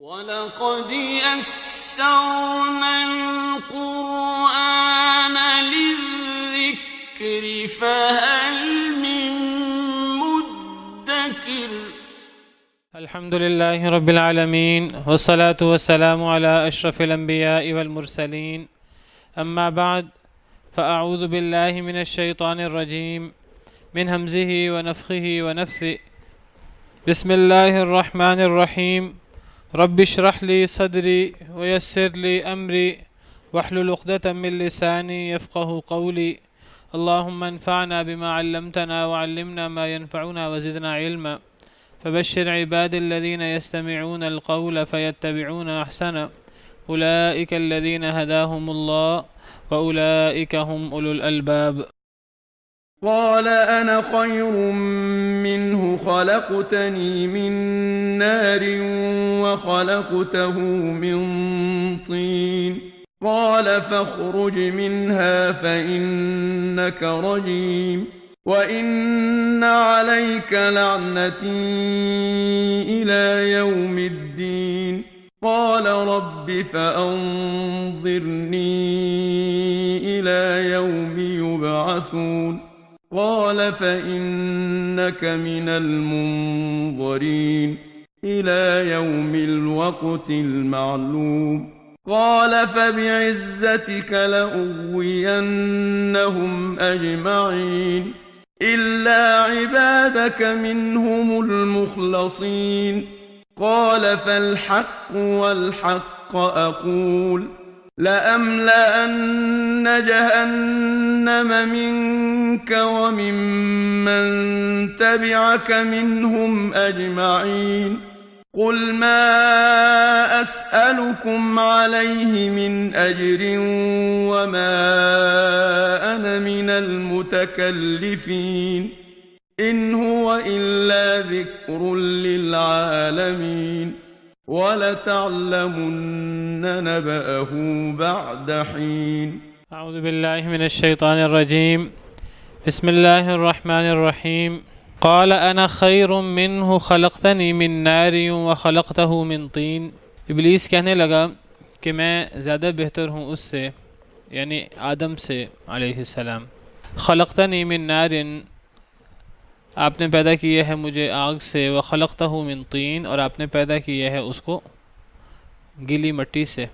وَلَقَدْ يَسَّرْنَا الْقُرْآنَ لِلذِّكْرِ فَهَلْ مِن مُّدَّكِرٍ الحمد لله رب العالمين والصلاة والسلام على أشرف الأنبياء والمرسلين أما بعد فأعوذ بالله من الشيطان الرجيم من همزه ونفخه ونفثه بسم الله الرحمن الرحيم رب اشرح لي صدري ويسر لي أمري واحلل عقدة من لساني يفقه قولي اللهم انفعنا بما علمتنا وعلمنا ما ينفعنا وزدنا علما فبشر عباد الذين يستمعون القول فيتبعون أحسنه أولئك الذين هداهم الله وأولئك هم أولو الألباب. قال أنا خير منه خلقتني من نار وخلقته من طين قال فاخرج منها فإنك رجيم وإن عليك لعنتي إلى يوم الدين قال رب فأنظرني إلى يوم يبعثون قال فإنك من المنظرين إلى يوم الوقت المعلوم قال فبعزتك لأغوينهم أجمعين إلا عبادك منهم المخلصين قال فالحق والحق أقول لأملأن جهنم منك وممن تبعك منهم أجمعين قل ما أسألكم عليه من أجر وما أنا من المتكلفين إن هو إلا ذكر للعالمين ولتعلمن نبأه بعد حين أعوذ بالله من الشيطان الرجيم بسم الله الرحمن الرحيم قال أنا خير منه خلقتني من نار وخلقته من طين. ابلیس کہنے لگا کہ میں زیادہ بہتر ہوں اس سے، یعنی آدم سے علیہ السلام. خلقتنی من نار، آپ نے پیدا کیا ہے مجھے آگ سے، وخلقتہ من طین، اور آپ نے پیدا کیا ہے اس کو گیلی مٹی سے.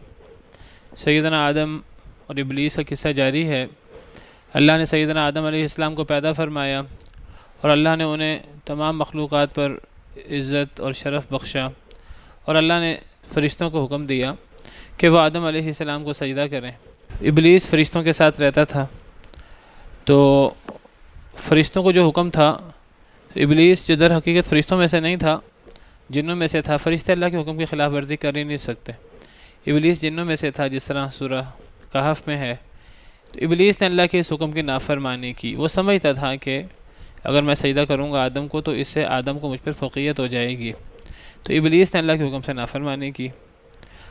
سیدنا آدم اور ابلیس کا قصہ جاری ہے. اللہ نے سیدنا آدم علیہ السلام کو پیدا فرمایا اور اللہ نے انہیں تمام مخلوقات پر عزت اور شرف بخشا، اور اللہ نے فرشتوں کو حکم دیا کہ وہ آدم علیہ السلام کو سجدہ کریں. ابلیس فرشتوں کے ساتھ رہتا تھا، تو فرشتوں کو جو حکم تھا، ابلیس جو در حقیقت فرشتوں میں سے نہیں تھا، جنوں میں سے تھا. فرشتے اللہ کے حکم کی خلاف ورزی کر ہی نہیں سکتے. ابلیس جنوں میں سے تھا، جس طرح سورہ کہف میں ہے. تو ابلیس نے اللہ کے اس حکم کی نافرمانی کی. وہ سمجھتا تھا کہ اگر میں سجدہ کروں گا آدم کو تو اس سے آدم کو مجھ پر فوقیت ہو جائے گی. تو ابلیس نے اللہ کے حکم سے نافرمانی کی،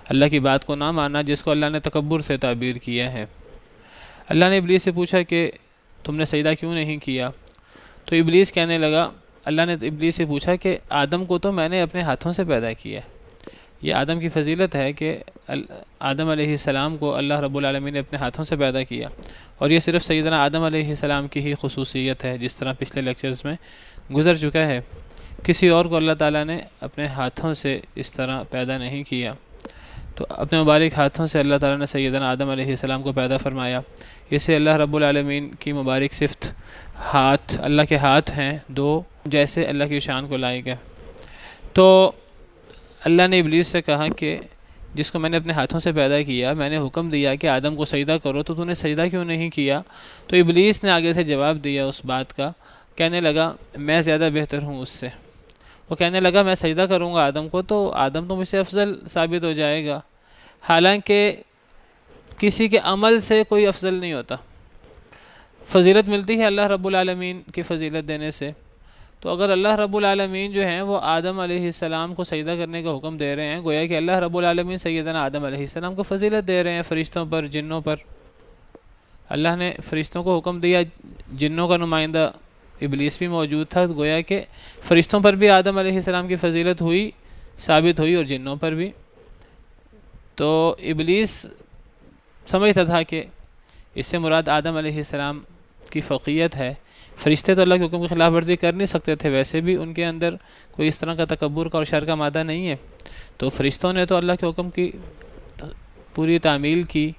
اللہ کی بات کو نہ مانا، جس کو اللہ نے تکبر سے تعبیر کیا ہے. اللہ نے ابلیس سے پوچھا کہ تم نے سجدہ کیوں نہیں کیا؟ تو ابلیس کہنے لگا، اللہ نے ابلیس سے پوچھا کہ آدم کو تو میں نے اپنے ہاتھوں سے پیدا کیا ہے. یہ آدم کی فضیلت ہے کہ آدم علیہ السلام کو اللہ رب العالمین نے اپنے ہاتھوں سے پیدا کیا، اور یہ صرف سیدنا آدم علیہ السلام کی ہی خصوصیت ہے، جس طرح پچھلے لیکچرز میں گزر چکا ہے. کسی اور کو اللہ تعالیٰ نے اپنے ہاتھوں سے اس طرح پیدا نہیں کیا. تو اپنے مبارک ہاتھوں سے اللہ تعالیٰ نے سیدنا آدم علیہ السلام کو پیدا فرمایا. اسے اللہ رب العالمین کی مبارک صفت ہاتھ، اللہ کے ہاتھ ہیں دو، جیسے اللہ کی شان کو لائق ہے. تو اللہ نے ابلیس سے کہا کہ جس کو میں نے اپنے ہاتھوں سے پیدا کیا، میں نے حکم دیا کہ آدم کو سجدہ کرو، تو نے سجدہ کیوں نہیں کیا؟ تو ابلیس نے آگے سے جواب دیا اس بات کا، کہنے لگا میں زیادہ بہتر ہوں اس سے. وہ کہنے لگا میں سجدہ کروں گا آدم کو تو آدم تو مجھ سے افضل ثابت ہو جائے گا. حالانکہ کسی کے عمل سے کوئی افضل نہیں ہوتا. فضیلت ملتی ہے اللہ رب العالمین کی فضیلت دینے سے. تو اگر اللہ رب العالمین جو ہیں وہ آدم علیہ السلام کو سجدہ کرنے کا حکم دے رہے ہیں، گویا کہ اللہ رب العالمین سیدنا آدم علیہ السلام کو فضیلت دے رہے ہیں فرشتوں پر، جنوں پر. اللہ نے فرشتوں کو حکم دیا، جنوں کا نمائندہ ابلیس بھی موجود تھا، گویا کہ فرشتوں پر بھی آدم علیہ السلام کی فضیلت ہوئی، ثابت ہوئی، اور جنوں پر بھی. تو ابلیس سمجھتا تھا کہ اس سے مراد آدم علیہ السلام کی فوقیت ہے. فرشتے تو اللہ کے حکم کی خلاف ورزی کر نہیں سکتے تھے، ویسے بھی ان کے اندر کوئی اس طرح کا تکبر کا اور شر کا مادہ نہیں ہے. تو فرشتوں نے تو اللہ کے حکم کی پوری تعمیل کی،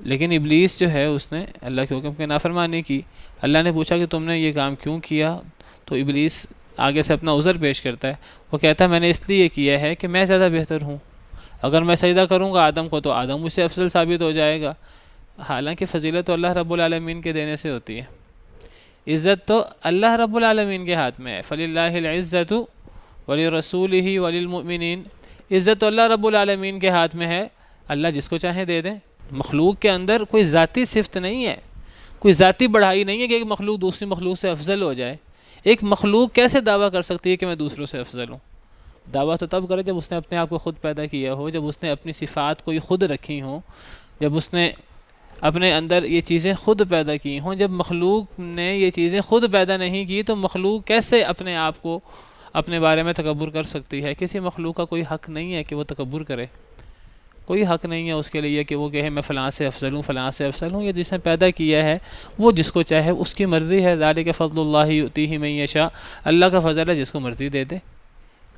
لیکن ابلیس جو ہے اس نے اللہ کے حکم کی نافرمانی کی. اللہ نے پوچھا کہ تم نے یہ کام کیوں کیا؟ تو ابلیس آگے سے اپنا عذر پیش کرتا ہے. وہ کہتا ہے میں نے اس لیے کیا ہے کہ میں زیادہ بہتر ہوں. اگر میں سجدہ کروں گا آدم کو تو آدم مجھ سے افضل ثابت ہو جائے گا. حالانکہ فضیلت تو اللہ رب العالمین کے دینے سے ہوتی ہے، عزت تو اللہ رب العالمین کے ہاتھ میں ہے. فَلِلَّهِ الْعِزَّةُ وَلِرَسُولِهِ وَلِلْمُؤْمِنِينَ. عزت تو اللہ رب العالمین کے ہاتھ میں ہے، اللہ جس کو چاہے دے دیں. مخلوق کے اندر کوئی ذاتی صفت نہیں ہے، کوئی ذاتی بڑھائی نہیں ہے کہ ایک مخلوق دوسری مخلوق سے افضل ہو جائے. ایک مخلوق کیسے دعویٰ کر سکتی ہے کہ میں دوسروں سے افضل ہوں؟ دعویٰ تو تب کرے جب اس نے اپنے آپ کو خود پیدا کیا ہو، جب اس نے اپنی صفات کو خود رکھی ہوں، جب اس نے اپنے اندر یہ چیزیں خود پیدا کی ہوں. جب مخلوق نے یہ چیزیں خود پیدا نہیں کی تو مخلوق کیسے اپنے آپ کو اپنے بارے میں تکبر کر سکتی ہے؟ کسی مخلوق کا کوئی حق نہیں ہے کہ وہ تکبر کرے، کوئی حق نہیں ہے اس کے لیے کہ وہ کہے میں فلاں سے افضل ہوں، فلاں سے افضل ہوں. یہ جس نے پیدا کیا ہے وہ جس کو چاہے، اس کی مرضی ہے. ذالک فضل اللہ یؤتیہ من یشاء. اللہ کا فضل ہے جس کو مرضی دے دے.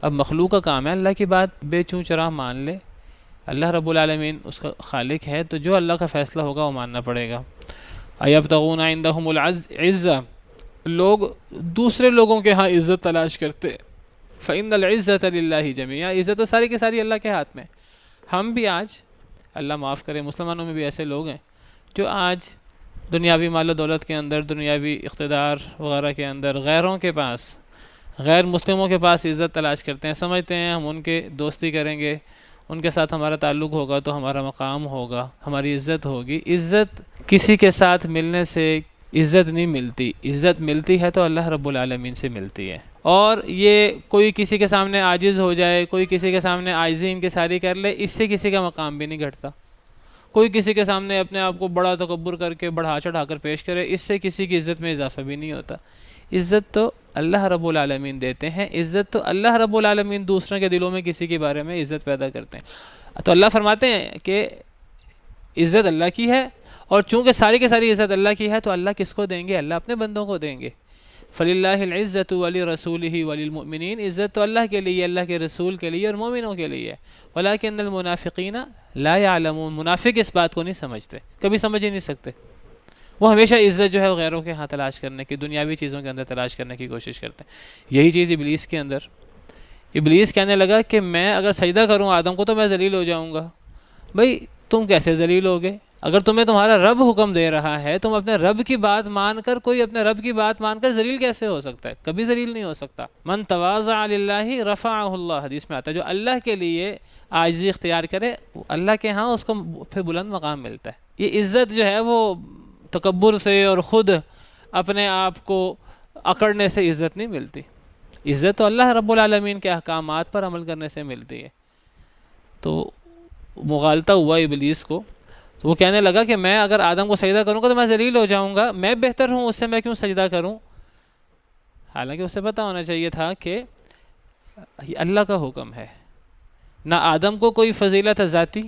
اب مخلوق کا کام ہے اللہ کی بات بے چوں چراہ مان لے. اللہ رب العالمین اس کا خالق ہے، تو جو اللہ کا فیصلہ ہوگا وہ ماننا پڑے گا. ایبتغون عندہم العزہ. لوگ دوسرے لوگوں کے ہاں عزت تلاش کرتے. فإن العزة للہ جمیعا. عزت تو ساری کی ساری اللہ کے ہاتھ میں. ہم بھی آج، اللہ معاف کرے، مسلمانوں میں بھی ایسے لوگ ہیں جو آج دنیاوی مال و دولت کے اندر، دنیاوی اقتدار وغیرہ کے اندر غیروں کے پاس، غیر مسلموں کے پاس عزت تلاش کرتے ہیں. سمجھتے ہیں ہم ان کے دوستی کریں گے، ان کے ساتھ ہمارا تعلق ہوگا تو ہمارا مقام ہوگا، ہماری عزت ہوگی. عزت کسی کے ساتھ ملنے سے عزت نہیں ملتی. عزت ملتی ہے تو اللہ رب العالمین سے ملتی ہے. اور یہ کوئی کسی کے سامنے عاجز ہو جائے، کوئی کسی کے سامنے عاجزی انکساری کر لے، اس سے کسی کا مقام بھی نہیں گھٹتا. کوئی کسی کے سامنے اپنے آپ کو بڑا تکبر کر کے بڑھا چڑھا کر پیش کرے، اس سے کسی کی عزت میں اضافہ بھی نہیں ہوتا. عزت تو اللہ رب العالمین دیتے ہیں. عزت تو اللہ رب العالمین دوسروں کے دلوں میں کسی کے بارے میں عزت پیدا کرتے ہیں. تو اللہ فرماتے ہیں کہ عزت اللہ کی ہے، اور چونکہ ساری کی ساری عزت اللہ کی ہے تو اللہ کس کو دیں گے؟ اللہ اپنے بندوں کو دیں گے. فَلِلَّهِ الْعِزَّةُ وَلِرَسُولِهِ وَلِلْمُؤْمِنِينَ. عزت تو اللہ کے لیے، اللہ کے رسول کے لیے اور مومنوں کے لیے. وَلَكِنَّ الْمُنَافِقِينَ لَا يَعْلَمُونَ. منافق اس بات کو نہیں سمجھتے، کبھی سمجھ ہی نہیں سکتے. وہ ہمیشہ عزت جو ہے غیروں کے ہاں تلاش کرنے کی، دنیاوی چیزوں کے اندر تلاش کرنے کی کوشش کرتے ہیں. یہی چیز ابلیس کے اندر. ابلیس کہنے لگا کہ میں اگر سجدہ کروں آدم کو تو میں ذلیل ہو جاؤں گا. بھائی تم کیسے ذلیل ہوگے؟ اگر تمہیں تمہارا رب حکم دے رہا ہے، تم اپنے رب کی بات مان کر، کوئی اپنے رب کی بات مان کر ذلیل کیسے ہو سکتا ہے؟ کبھی ذلیل نہیں ہو سکتا. من تواضع للہ رفعہ اللہ. حدیث میں آتا ہے جو اللہ کے لیے عاجزی اختیار کرے، اللہ کے ہاں اس کو پھر بلند مقام ملتا ہے. یہ عزت جو ہے وہ تکبر سے اور خود اپنے آپ کو اکڑنے سے عزت نہیں ملتی. عزت تو اللہ رب العالمین کے احکامات پر عمل کرنے سے ملتی ہے. تو مغالطہ ہوا ابلیس کو، تو وہ کہنے لگا کہ میں اگر آدم کو سجدہ کروں گا تو میں ذلیل ہو جاؤں گا، میں بہتر ہوں اس سے، میں کیوں سجدہ کروں؟ حالانکہ اسے پتہ ہونا چاہیے تھا کہ یہ اللہ کا حکم ہے. نہ آدم کو کوئی فضیلت ہے ذاتی،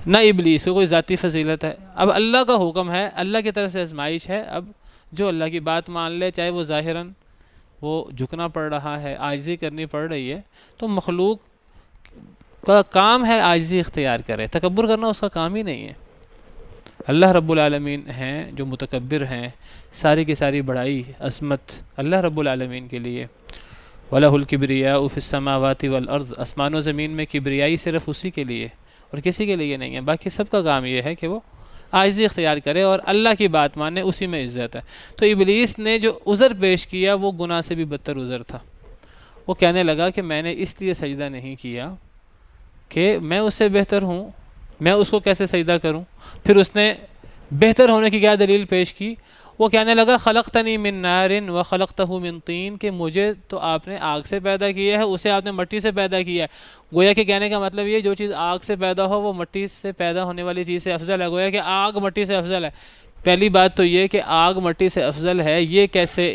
نہ ابلیس کو کوئی ذاتی فضیلت ہے. اب اللہ کا حکم ہے، اللہ کی طرف سے آزمائش ہے. اب جو اللہ کی بات مان لے، چاہے وہ ظاہراً وہ جھکنا پڑ رہا ہے، عاجزی کرنی پڑ رہی ہے، تو مخلوق کا کام ہے عاجزی اختیار کرے. تکبر کرنا اس کا کام ہی نہیں ہے. اللہ رب العالمین ہیں جو متکبر ہیں. ساری کی ساری بڑائی، عظمت اللہ رب العالمین کے لیے. وَلَهُ الْكِبْرِيَاءُ فِي السَّمَاوَاتِ وَالْأَرْضِ. آسمان و زمین میں کبریائی صرف اسی کے لیے اور کسی کے لیے نہیں ہے. باقی سب کا کام یہ ہے کہ وہ عاجزی اختیار کرے اور اللہ کی بات مانے، اسی میں عزت ہے. تو ابلیس نے جو عذر پیش کیا وہ گناہ سے بھی بدتر عذر تھا. وہ کہنے لگا کہ میں نے اس لیے سجدہ نہیں کیا کہ میں اس سے بہتر ہوں، میں اس کو کیسے سجدہ کروں. پھر اس نے بہتر ہونے کی کیا دلیل پیش کی؟ وہ کہنے لگا خلقتنی من نار وخلقتہ من طین، کہ مجھے تو آپ نے آگ سے پیدا کیا ہے، اسے آپ نے مٹی سے پیدا کیا ہے. گویا کہ کہنے کا مطلب یہ جو چیز آگ سے پیدا ہو وہ مٹی سے پیدا ہونے والی چیز سے افضل ہے. گویا کہ آگ مٹی سے افضل ہے. پہلی بات تو یہ کہ آگ مٹی سے افضل ہے، یہ کیسے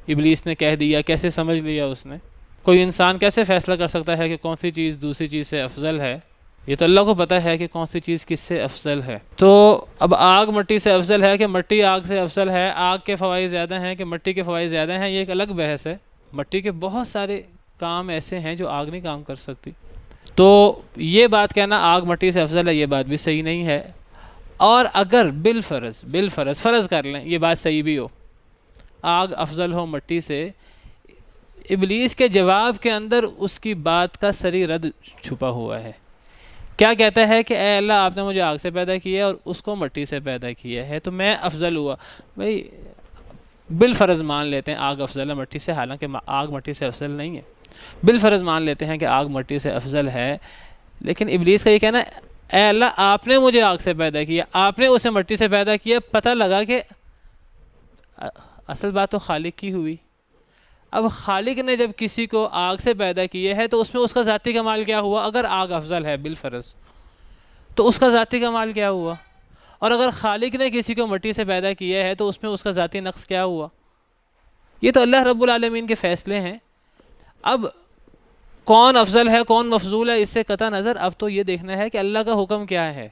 ابلیس نے کہہ دیا، کیسے سمجھ لیا اس نے؟ کوئی انسان کیسے فیصلہ کر سکتا ہے کہ کون سی چیز دوسری چیز سے افضل ہے؟ یہ تو اللہ کو پتہ ہے کہ کون سی چیز کس سے افضل ہے۔ تو اب آگ مٹی سے افضل ہے کہ مٹی آگ سے افضل ہے، آگ کے فوائد زیادہ ہیں کہ مٹی کے فوائد زیادہ ہیں، یہ ایک الگ بحث ہے۔ مٹی کے بہت سارے کام ایسے ہیں جو آگ نہیں کام کر سکتی، تو یہ بات کہنا آگ مٹی سے افضل ہے یہ بات بھی صحیح نہیں ہے۔ اور اگر بالفرض فرض کر لیں یہ بات صحیح بھی ہو، آگ افضل ہو مٹی سے، ابلیس کے جواب کے اندر اس کی بات کا سری رد چھپا ہوا ہے۔ کیا کہتا ہے کہ اے اللہ آپ نے مجھے آگ سے پیدا کیا ہے اور اس کو مٹی سے پیدا کیا ہے تو میں افضل ہوا۔ بھئی بالفرض مان لیتے ہیں آگ افضل ہے مٹی سے، حالانکہ آگ مٹی سے افضل نہیں ہے، بالفرض مان لیتے ہیں کہ آگ مٹی سے افضل ہے، لیکن ابلیس کا یہ کہنا ہے اے اللہ آپ نے مجھے آگ سے پیدا کیا، آپ نے اسے مٹی سے پیدا کیا، پتہ لگا کہ اصل بات تو خالق کی ہوئی۔ اب خالق نے جب کسی کو آگ سے پیدا کیا ہے تو اس میں اس کا ذاتی کمال کیا ہوا؟ اگر آگ افضل ہے بالفرض تو اس کا ذاتی کمال کیا ہوا؟ اور اگر خالق نے کسی کو مٹی سے پیدا کیا ہے تو اس میں اس کا ذاتی نقص کیا ہوا؟ یہ تو اللہ رب العالمین کے فیصلے ہیں۔ اب کون افضل ہے کون مفضول ہے اس سے قطع نظر، اب تو یہ دیکھنا ہے کہ اللہ کا حکم کیا ہے۔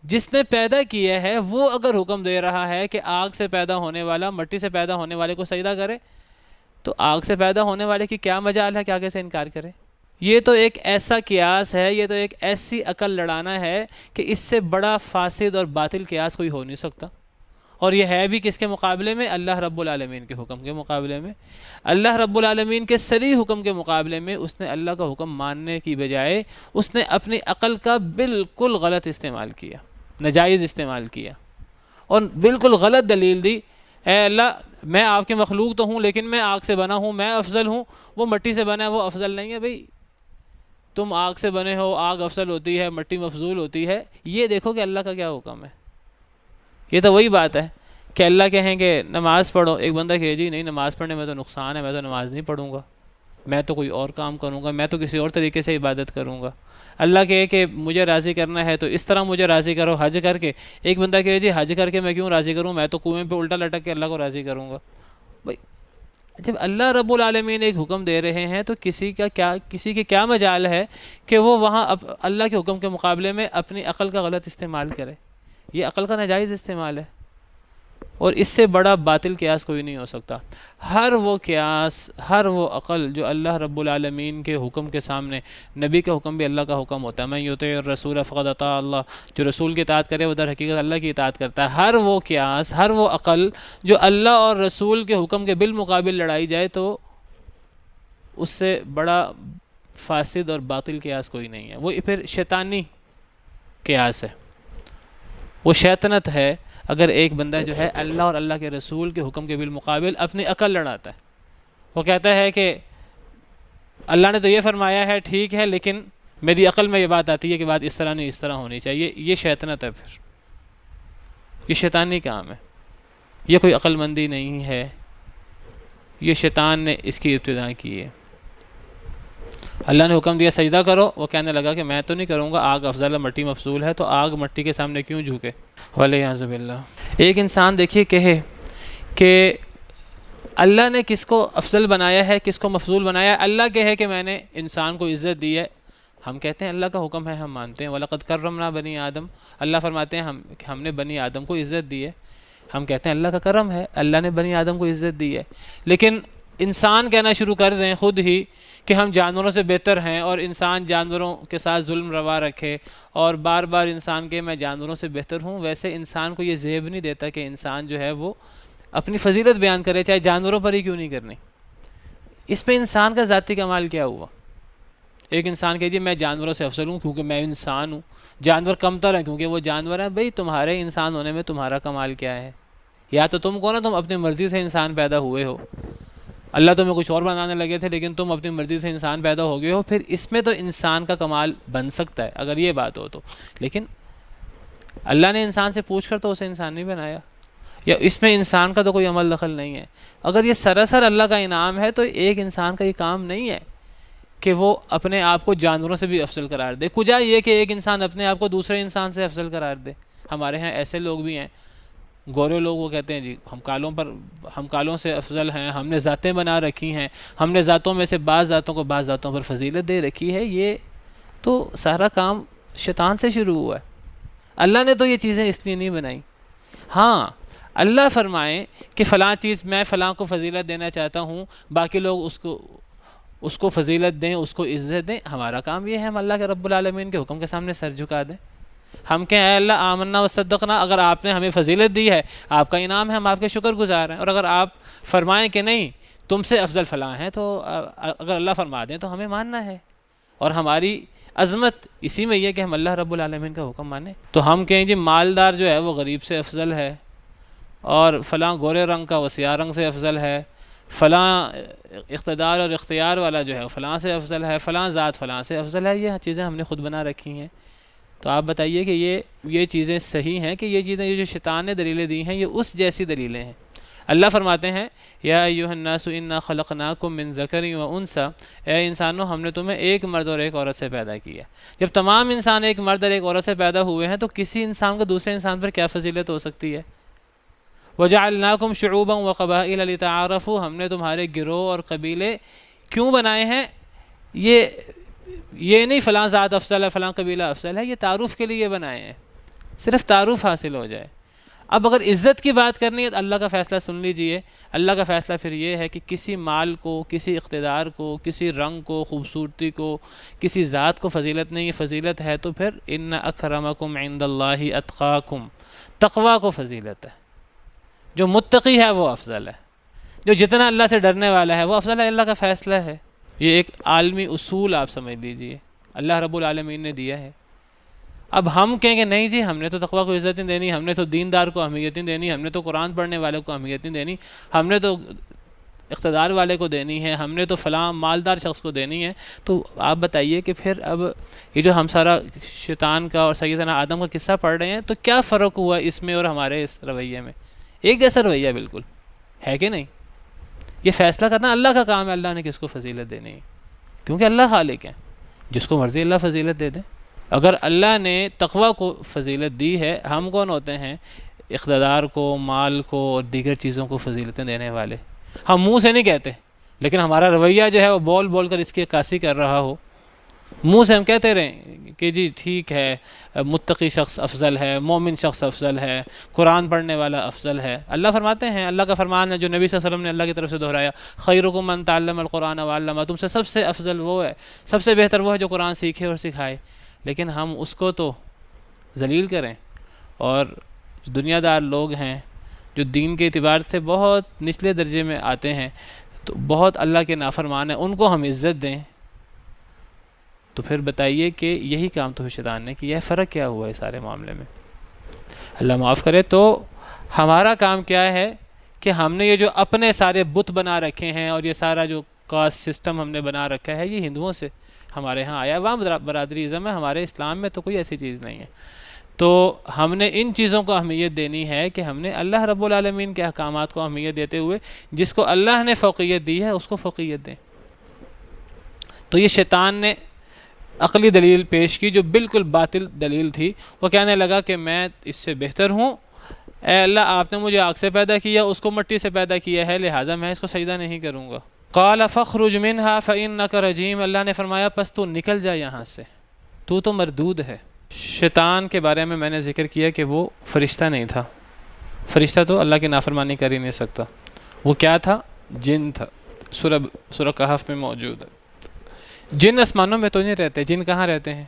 جس نے پیدا کیا ہے وہ اگر حکم دے رہا ہے کہ آگ سے پیدا ہونے والا مٹی سے پیدا ہونے والے کو سجدہ کرے، تو آگ سے پیدا ہونے والے کی کیا مجال ہے کہ آگے سے انکار کرے؟ یہ تو ایک ایسا قیاس ہے، یہ تو ایک ایسی عقل لڑانا ہے کہ اس سے بڑا فاسد اور باطل قیاس کوئی ہو نہیں سکتا۔ اور یہ ہے بھی کس کے مقابلے میں؟ اللہ رب العالمین کے حکم کے مقابلے میں۔ اللہ رب العالمین کے صریح حکم کے مقابلے میں اس نے اللہ کا حکم ماننے کی بجائے اس نے اپنی عقل کا بالکل غلط استعمال کیا، ناجائز استعمال کیا، اور بالکل غلط دلیل دی، اے اللہ میں آپ کے مخلوق تو ہوں لیکن میں آگ سے بنا ہوں، میں افضل ہوں، وہ مٹی سے بنا ہے وہ افضل نہیں ہے۔ بھئی تم آگ سے بنے ہو، آگ افضل ہوتی ہے مٹی مفضول ہوتی ہے، یہ دیکھو کہ اللہ کا کیا حکم ہے۔ یہ تو وہی بات ہے کہ اللہ کہیں گے نماز پڑھو، ایک بندہ کہے جی نہیں نماز پڑھنے میں تو نقصان ہے، میں تو نماز نہیں پڑھوں گا، میں تو کوئی اور کام کروں گا، میں تو کسی اور طریقے سے عبادت کروں گا۔ اللہ کہے کہ مجھے راضی کرنا ہے تو اس طرح مجھے راضی کرو حج کر کے، ایک بندہ کہے جی حج کر کے میں کیوں راضی کروں، میں تو کنویں پہ الٹا لٹک کے اللہ کو راضی کروں گا۔ بھائی جب اللہ رب العالمین ایک حکم دے رہے ہیں تو کسی کی کیا مجال ہے کہ وہ وہاں اللہ کے حکم کے مقابلے میں اپنی عقل کا غلط استعمال کرے؟ یہ عقل کا ناجائز استعمال ہے، اور اس سے بڑا باطل قیاس کوئی نہیں ہو سکتا۔ ہر وہ قیاس، ہر وہ عقل جو اللہ رب العالمین کے حکم کے سامنے، نبی کا حکم بھی اللہ کا حکم ہوتا ہے، من یطع الرسول فقد اطاع اللہ، جو رسول کی اطاعت کرے وہ در حقیقت اللہ کی اطاعت کرتا ہے۔ ہر وہ قیاس، ہر وہ عقل جو اللہ اور رسول کے حکم کے بالمقابل لڑائی جائے تو اس سے بڑا فاسد اور باطل قیاس کوئی نہیں ہے، وہ پھر شیطانی قیاس ہے، وہ شیطنت ہے۔ اگر ایک بندہ جو ہے اللہ اور اللہ کے رسول کے حکم کے بالمقابل اپنی عقل لڑاتا ہے، وہ کہتا ہے کہ اللہ نے تو یہ فرمایا ہے ٹھیک ہے لیکن میری عقل میں یہ بات آتی ہے کہ بات اس طرح نہیں اس طرح ہونی چاہیے، یہ شیطنت ہے، پھر یہ شیطانی کام ہے، یہ کوئی عقل مندی نہیں ہے، یہ شیطان نے اس کی ابتدا کی ہے۔ اللہ نے حکم دیا سجدہ کرو، وہ کہنے لگا کہ میں تو نہیں کروں گا، آگ افضل ہے مٹی مفضول ہے، تو آگ مٹی کے سامنے کیوں جھکے؟ والعیاذ باللہ۔ ایک انسان دیکھیے کہے کہ اللہ نے کس کو افضل بنایا ہے کس کو مفضول بنایا ہے، اللہ کہے کہ میں نے انسان کو عزت دی ہے، ہم کہتے ہیں اللہ کا حکم ہے، ہم مانتے ہیں وَلَقَدْ كَرَّمْنَا بَنِي آدم، اللہ فرماتے ہیں ہم نے بنی آدم کو عزت دی ہے، ہم کہتے ہیں اللہ کا کرم ہے، اللہ نے بنی آدم کو عزت دی ہے۔ لیکن انسان کہنا شروع کر دیں خود ہی کہ ہم جانوروں سے بہتر ہیں، اور انسان جانوروں کے ساتھ ظلم روا رکھے، اور بار بار انسان کے میں جانوروں سے بہتر ہوں، ویسے انسان کو یہ زیب نہیں دیتا کہ انسان جو ہے وہ اپنی فضیلت بیان کرے، چاہے جانوروں پر ہی کیوں نہیں کرنی۔ اس میں انسان کا ذاتی کمال کیا ہوا؟ ایک انسان کہ جی میں جانوروں سے افضل ہوں کیونکہ میں انسان ہوں، جانور کمتر ہیں کیونکہ وہ جانور ہیں۔ بھئی تمہارے انسان ہونے میں تمہارا کمال کیا ہے؟ یا تو تم کو نا تم اپنی مرضی سے انسان پیدا ہوئے ہو، اللہ تمہیں کچھ اور بنانے لگے تھے لیکن تم اپنی مرضی سے انسان پیدا ہو گئے ہو، پھر اس میں تو انسان کا کمال بن سکتا ہے اگر یہ بات ہو تو، لیکن اللہ نے انسان سے پوچھ کر تو اسے انسان نہیں بنایا، یا اس میں انسان کا تو کوئی عمل دخل نہیں ہے۔ اگر یہ سراسر اللہ کا انعام ہے تو ایک انسان کا یہ کام نہیں ہے کہ وہ اپنے آپ کو جانوروں سے بھی افضل قرار دے، کجا یہ کہ ایک انسان اپنے آپ کو دوسرے انسان سے افضل قرار دے۔ ہمارے ہاں ایسے لوگ بھی ہیں، گورے لوگ، وہ کہتے ہیں جی ہم کالوں سے افضل ہیں، ہم نے ذاتیں بنا رکھی ہیں، ہم نے ذاتوں میں سے بعض ذاتوں کو بعض ذاتوں پر فضیلت دے رکھی ہے۔ یہ تو سارا کام شیطان سے شروع ہوا ہے. اللہ نے تو یہ چیزیں اس لیے نہیں بنائی. ہاں اللہ فرمائے کہ فلاں چیز میں فلاں کو فضیلت دینا چاہتا ہوں، باقی لوگ اس کو فضیلت دیں، اس کو عزت دیں. ہمارا کام یہ ہے ہم اللہ کے رب العالمین کے حکم کے سامنے سر جھکا دیں. ہم کہیں اے اللہ آمنا وصدقنا، اگر آپ نے ہمیں فضیلت دی ہے آپ کا انعام ہے، ہم آپ کے شکر گزار ہیں. اور اگر آپ فرمائیں کہ نہیں تم سے افضل فلاں ہیں، تو اگر اللہ فرما دیں تو ہمیں ماننا ہے. اور ہماری عظمت اسی میں یہ کہ ہم اللہ رب العالمین کا حکم مانیں. تو ہم کہیں جی مالدار جو ہے وہ غریب سے افضل ہے، اور فلاں گورے رنگ کا وہ سیاہ رنگ سے افضل ہے، فلاں اقتدار اور اختیار والا جو ہے وہ فلاں سے افضل ہے، فلاں ذات فلاں سے افضل ہے. یہ چیزیں ہم نے خود بنا رکھی ہیں. تو آپ بتائیے کہ یہ چیزیں صحیح ہیں کہ یہ چیزیں یہ جو شیطان نے دلیلیں دی ہیں یہ اس جیسی دلیلیں ہیں؟ اللہ فرماتے ہیں یا ایھا الناس انا خلقناکم من ذکر و انثی، اے انسانوں ہم نے تمہیں ایک مرد اور ایک عورت سے پیدا کیا. جب تمام انسان ایک مرد اور ایک عورت سے پیدا ہوئے ہیں تو کسی انسان کو دوسرے انسان پر کیا فضیلت ہو سکتی ہے؟ وجعلناکم شعوبا وقبائل لتعارفوا، ہم نے تمہارے گروہ اور قبیلے کیوں بنائے ہیں؟ یہ نہیں فلاں ذات افضل ہے فلاں قبیلہ افضل ہے، یہ تعارف کے لیے بنائے ہیں، صرف تعارف حاصل ہو جائے. اب اگر عزت کی بات کرنی ہے تو اللہ کا فیصلہ سن لیجئے. اللہ کا فیصلہ پھر یہ ہے کہ کسی مال کو، کسی اقتدار کو، کسی رنگ کو، خوبصورتی کو، کسی ذات کو فضیلت نہیں. فضیلت ہے تو پھر ان اکرمکم عند اللہ اتقاکم، تقوی کو فضیلت ہے. جو متقی ہے وہ افضل ہے، جو جتنا اللہ سے ڈرنے والا ہے وہ افضل ہے. اللہ کا فیصلہ ہے. یہ ایک عالمی اصول آپ سمجھ لیجئے اللہ رب العالمین نے دیا ہے. اب ہم کہیں کہ نہیں جی ہم نے تو تقوی کو عزت نہیں دینی، ہم نے تو دیندار کو اہمیت نہیں دینی، ہم نے تو قرآن پڑھنے والے کو اہمیت نہیں دینی، ہم نے تو اقتدار والے کو دینی ہے، ہم نے تو فلاں مالدار شخص کو دینی ہے. تو آپ بتائیے کہ پھر اب یہ جو ہم سارا شیطان کا اور سیدنا آدم کا قصہ پڑھ رہے ہیں تو کیا فرق ہوا اس میں اور ہمارے اس رویے میں؟ ایک جیسا رویہ بالکل ہے کہ نہیں؟ یہ فیصلہ کرنا اللہ کا کام ہے اللہ نے کس کو فضیلت دینی ہے، کیونکہ اللہ خالق ہے، جس کو مرضی اللہ فضیلت دے دے. اگر اللہ نے تقوی کو فضیلت دی ہے، ہم کون ہوتے ہیں اقتدار کو، مال کو اور دیگر چیزوں کو فضیلتیں دینے والے؟ ہم منہ سے نہیں کہتے لیکن ہمارا رویہ جو ہے وہ بول بول کر اس کی عکاسی کر رہا ہو. منہ سے ہم کہتے رہیں کہ جی ٹھیک ہے متقی شخص افضل ہے، مومن شخص افضل ہے، قرآن پڑھنے والا افضل ہے. اللہ فرماتے ہیں، اللہ کا فرمان ہے جو نبی صلی اللہ علیہ وسلم نے اللہ کی طرف سے دہرایا، خیرکم من تعلم القرآن وعلمہ، تم سے سب سے افضل وہ ہے، سب سے بہتر وہ ہے جو قرآن سیکھے اور سکھائے. لیکن ہم اس کو تو ذلیل کریں، اور دنیا دار لوگ ہیں جو دین کے اعتبار سے بہت نچلے درجے میں آتے ہیں، تو بہت اللہ کے نافرمان ہیں، ان کو ہم عزت دیں. تو پھر بتائیے کہ یہی کام تو شیطان نے کیا ہے. فرق کیا ہوا ہے سارے معاملے میں؟ اللہ معاف کرے. تو ہمارا کام کیا ہے کہ ہم نے یہ جو اپنے سارے بت بنا رکھے ہیں اور یہ سارا جو کاسٹ سسٹم ہم نے بنا رکھا ہے یہ ہندوؤں سے ہمارے ہاں آیا ہے، وہاں برادری ازم ہے، ہمارے اسلام میں تو کوئی ایسی چیز نہیں ہے. تو ہم نے ان چیزوں کو اہمیت دینی ہے کہ ہم نے اللہ رب العالمین کے احکامات کو اہمیت دیتے ہوئے جس کو اللہ نے فوقیت دی ہے اس کو فوقیت دیں. تو یہ شیطان نے عقلی دلیل پیش کی جو بالکل باطل دلیل تھی. وہ کہنے لگا کہ میں اس سے بہتر ہوں، اے اللہ آپ نے مجھے آگ سے پیدا کیا، اس کو مٹی سے پیدا کیا ہے، لہٰذا میں اس کو سجدہ نہیں کروں گا. قال فاخرج منها فإنك رجیم، اللہ نے فرمایا پس تو نکل جا یہاں سے، تو مردود ہے. شیطان کے بارے میں میں نے ذکر کیا کہ وہ فرشتہ نہیں تھا. فرشتہ تو اللہ کی نافرمانی کر ہی نہیں سکتا. وہ کیا تھا؟ جن تھا. سورہ کہف میں موجود ہے. جن آسمانوں میں تو نہیں رہتے. جن کہاں رہتے ہیں؟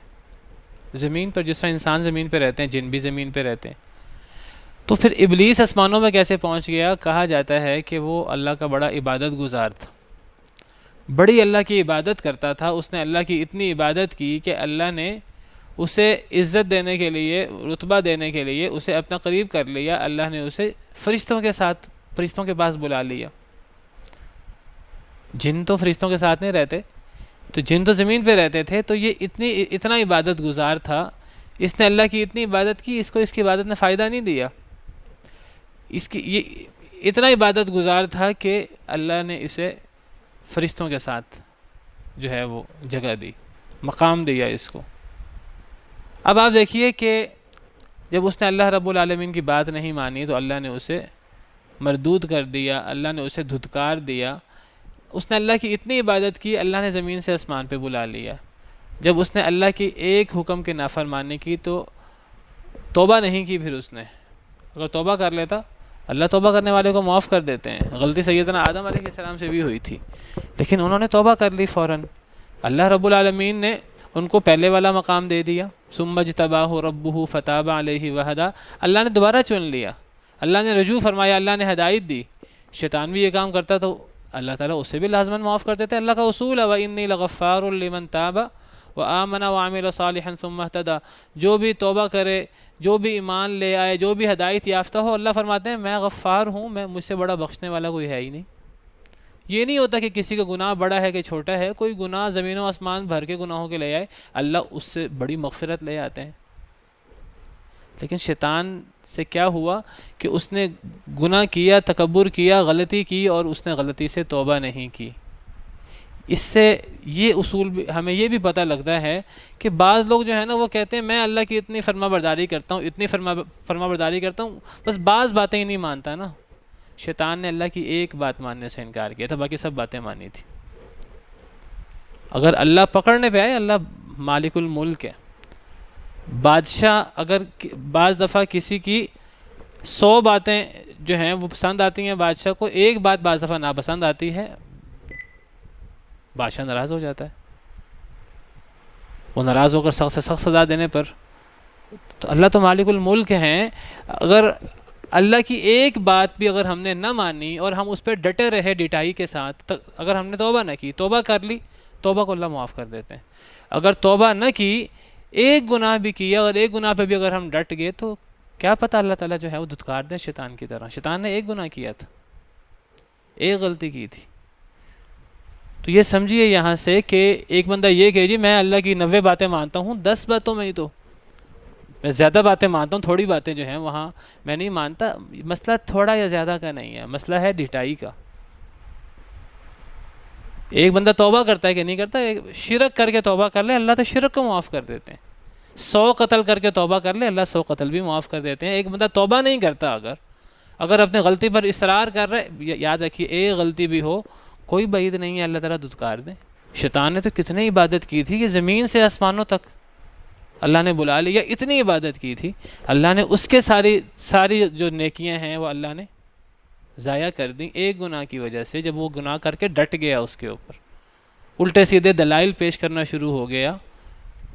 زمین پر. جس طرح انسان زمین پہ رہتے ہیں جن بھی زمین پہ رہتے ہیں. تو پھر ابلیس آسمانوں میں کیسے پہنچ گیا؟ کہا جاتا ہے کہ وہ اللہ کا بڑا عبادت گزار تھا، بڑی اللہ کی عبادت کرتا تھا. اس نے اللہ کی اتنی عبادت کی کہ اللہ نے اسے عزت دینے کے لیے، رتبہ دینے کے لیے اسے اپنا قریب کر لیا. اللہ نے اسے فرشتوں کے پاس بلا لیا. جن تو فرشتوں کے ساتھ نہیں رہتے، تو جن تو زمین پہ رہتے تھے. تو یہ اتنا عبادت گزار تھا، اس نے اللہ کی اتنی عبادت کی، اس کو اس کی عبادت نے فائدہ نہیں دیا. یہ اتنا عبادت گزار تھا کہ اللہ نے اسے فرشتوں کے ساتھ جو ہے وہ جگہ دی، مقام دیا اس کو. اب آپ دیکھیے کہ جب اس نے اللہ رب العالمین کی بات نہیں مانی تو اللہ نے اسے مردود کر دیا، اللہ نے اسے دھتکار دیا. اس نے اللہ کی اتنی عبادت کی، اللہ نے زمین سے آسمان پہ بلا لیا. جب اس نے اللہ کی ایک حکم کی نافرمانی کی تو توبہ نہیں کی، پھر اس نے اگر توبہ کر لیتا، اللہ توبہ کرنے والے کو معاف کر دیتے ہیں، غلطی سیدنا آدم علیہ السلام سے بھی ہوئی تھی، لیکن انہوں نے توبہ کر لی فوراً، اللہ رب العالمین نے ان کو پہلے والا مقام دے دیا، ثم اجتباہ ربہ فتاب علیہ وہدی، اللہ نے دوبارہ چن لیا، اللہ نے رجوع فرمایا، اللہ نے ہدایت دی۔ شیطان بھی یہ کام کرتا تو اللہ تعالیٰ اسے بھی لازماً معاف کر دیتے، اللہ کا اصول ہے وَإِنِّي لَغَفَّارٌ لِمَن تَابَ وَآمَنَ وَعَمِلَ صَالِحًا ثُمَّ اهْتَدَى، جو بھی توبہ کرے، جو بھی ایمان لے آئے، جو بھی ہدایت یافتہ ہو، اللہ فرماتے ہیں میں غفار ہوں، میں مجھ سے بڑا بخشنے والا کوئی ہے ہی نہیں۔ یہ نہیں ہوتا کہ کسی کا گناہ بڑا ہے کہ چھوٹا ہے، کوئی گناہ زمین و آسمان بھر کے گناہوں کے لے آئے، اللہ اس سے بڑی مغفرت لے آتے ہیں۔ لیکن شیطان سے کیا ہوا کہ اس نے گناہ کیا، تکبر کیا، غلطی کی، اور اس نے غلطی سے توبہ نہیں کی۔ اس سے یہ اصول بھی ہمیں یہ بھی پتہ لگتا ہے کہ بعض لوگ جو ہے نا وہ کہتے ہیں میں اللہ کی اتنی فرما برداری کرتا ہوں، اتنی فرما برداری کرتا ہوں، بس بعض باتیں ہی نہیں مانتا نا۔ شیطان نے اللہ کی ایک بات ماننے سے انکار کیا تھا، باقی سب باتیں مانی تھی۔ اگر اللہ پکڑنے پہ آئے، اللہ مالک الملک ہے، بادشاہ اگر بعض دفعہ کسی کی 100 باتیں جو ہیں وہ پسند آتی ہیں بادشاہ کو، ایک بات بعض دفعہ ناپسند آتی ہے، بادشاہ ناراض ہو جاتا ہے، وہ ناراض ہو کر سخت سے سخت سزا دینے پر، تو اللہ تو مالک الملک ہیں، اگر اللہ کی ایک بات بھی اگر ہم نے نہ مانی اور ہم اس پہ ڈٹے رہے ڈٹائی کے ساتھ، اگر ہم نے توبہ نہ کی، توبہ کر لی، توبہ کو اللہ معاف کر دیتے ہیں۔ اگر توبہ نہ کی، ایک گناہ بھی کیا اور ایک گناہ پہ بھی اگر ہم ڈٹ گئے تو کیا پتہ اللہ تعالیٰ جو ہے وہ دھتکار دیں شیطان کی طرح۔ شیطان نے ایک گناہ کیا تھا، ایک غلطی کی تھی، تو یہ سمجھیے یہاں سے کہ ایک بندہ یہ کہ جی میں اللہ کی 90 باتیں مانتا ہوں، 10 باتوں میں ہی تو میں زیادہ باتیں مانتا ہوں، تھوڑی باتیں جو ہیں وہاں میں نہیں مانتا۔ مسئلہ تھوڑا یا زیادہ کا نہیں ہے، مسئلہ ہے ڈٹائی کا۔ ایک بندہ توبہ کرتا ہے کہ نہیں کرتا، شرک کر کے توبہ کر لے، اللہ تو شرک کو معاف کر دیتے ہیں۔ 100 قتل کر کے توبہ کر لے، اللہ 100 قتل بھی معاف کر دیتے ہیں۔ ایک بندہ توبہ نہیں کرتا، اگر اپنے غلطی پر اصرار کر رہے، یاد رکھیے ایک غلطی بھی ہو کوئی بعید نہیں ہے اللہ تعالیٰ دھتکار دیں۔ شیطان نے تو کتنی عبادت کی تھی کہ زمین سے آسمانوں تک اللہ نے بلا لیا، اتنی عبادت کی تھی، اللہ نے اس کے ساری جو نیکیاں ہیں وہ اللہ نے ضائع کر دیں ایک گناہ کی وجہ سے۔ جب وہ گناہ کر کے ڈٹ گیا، اس کے اوپر الٹے سیدھے دلائل پیش کرنا شروع ہو گیا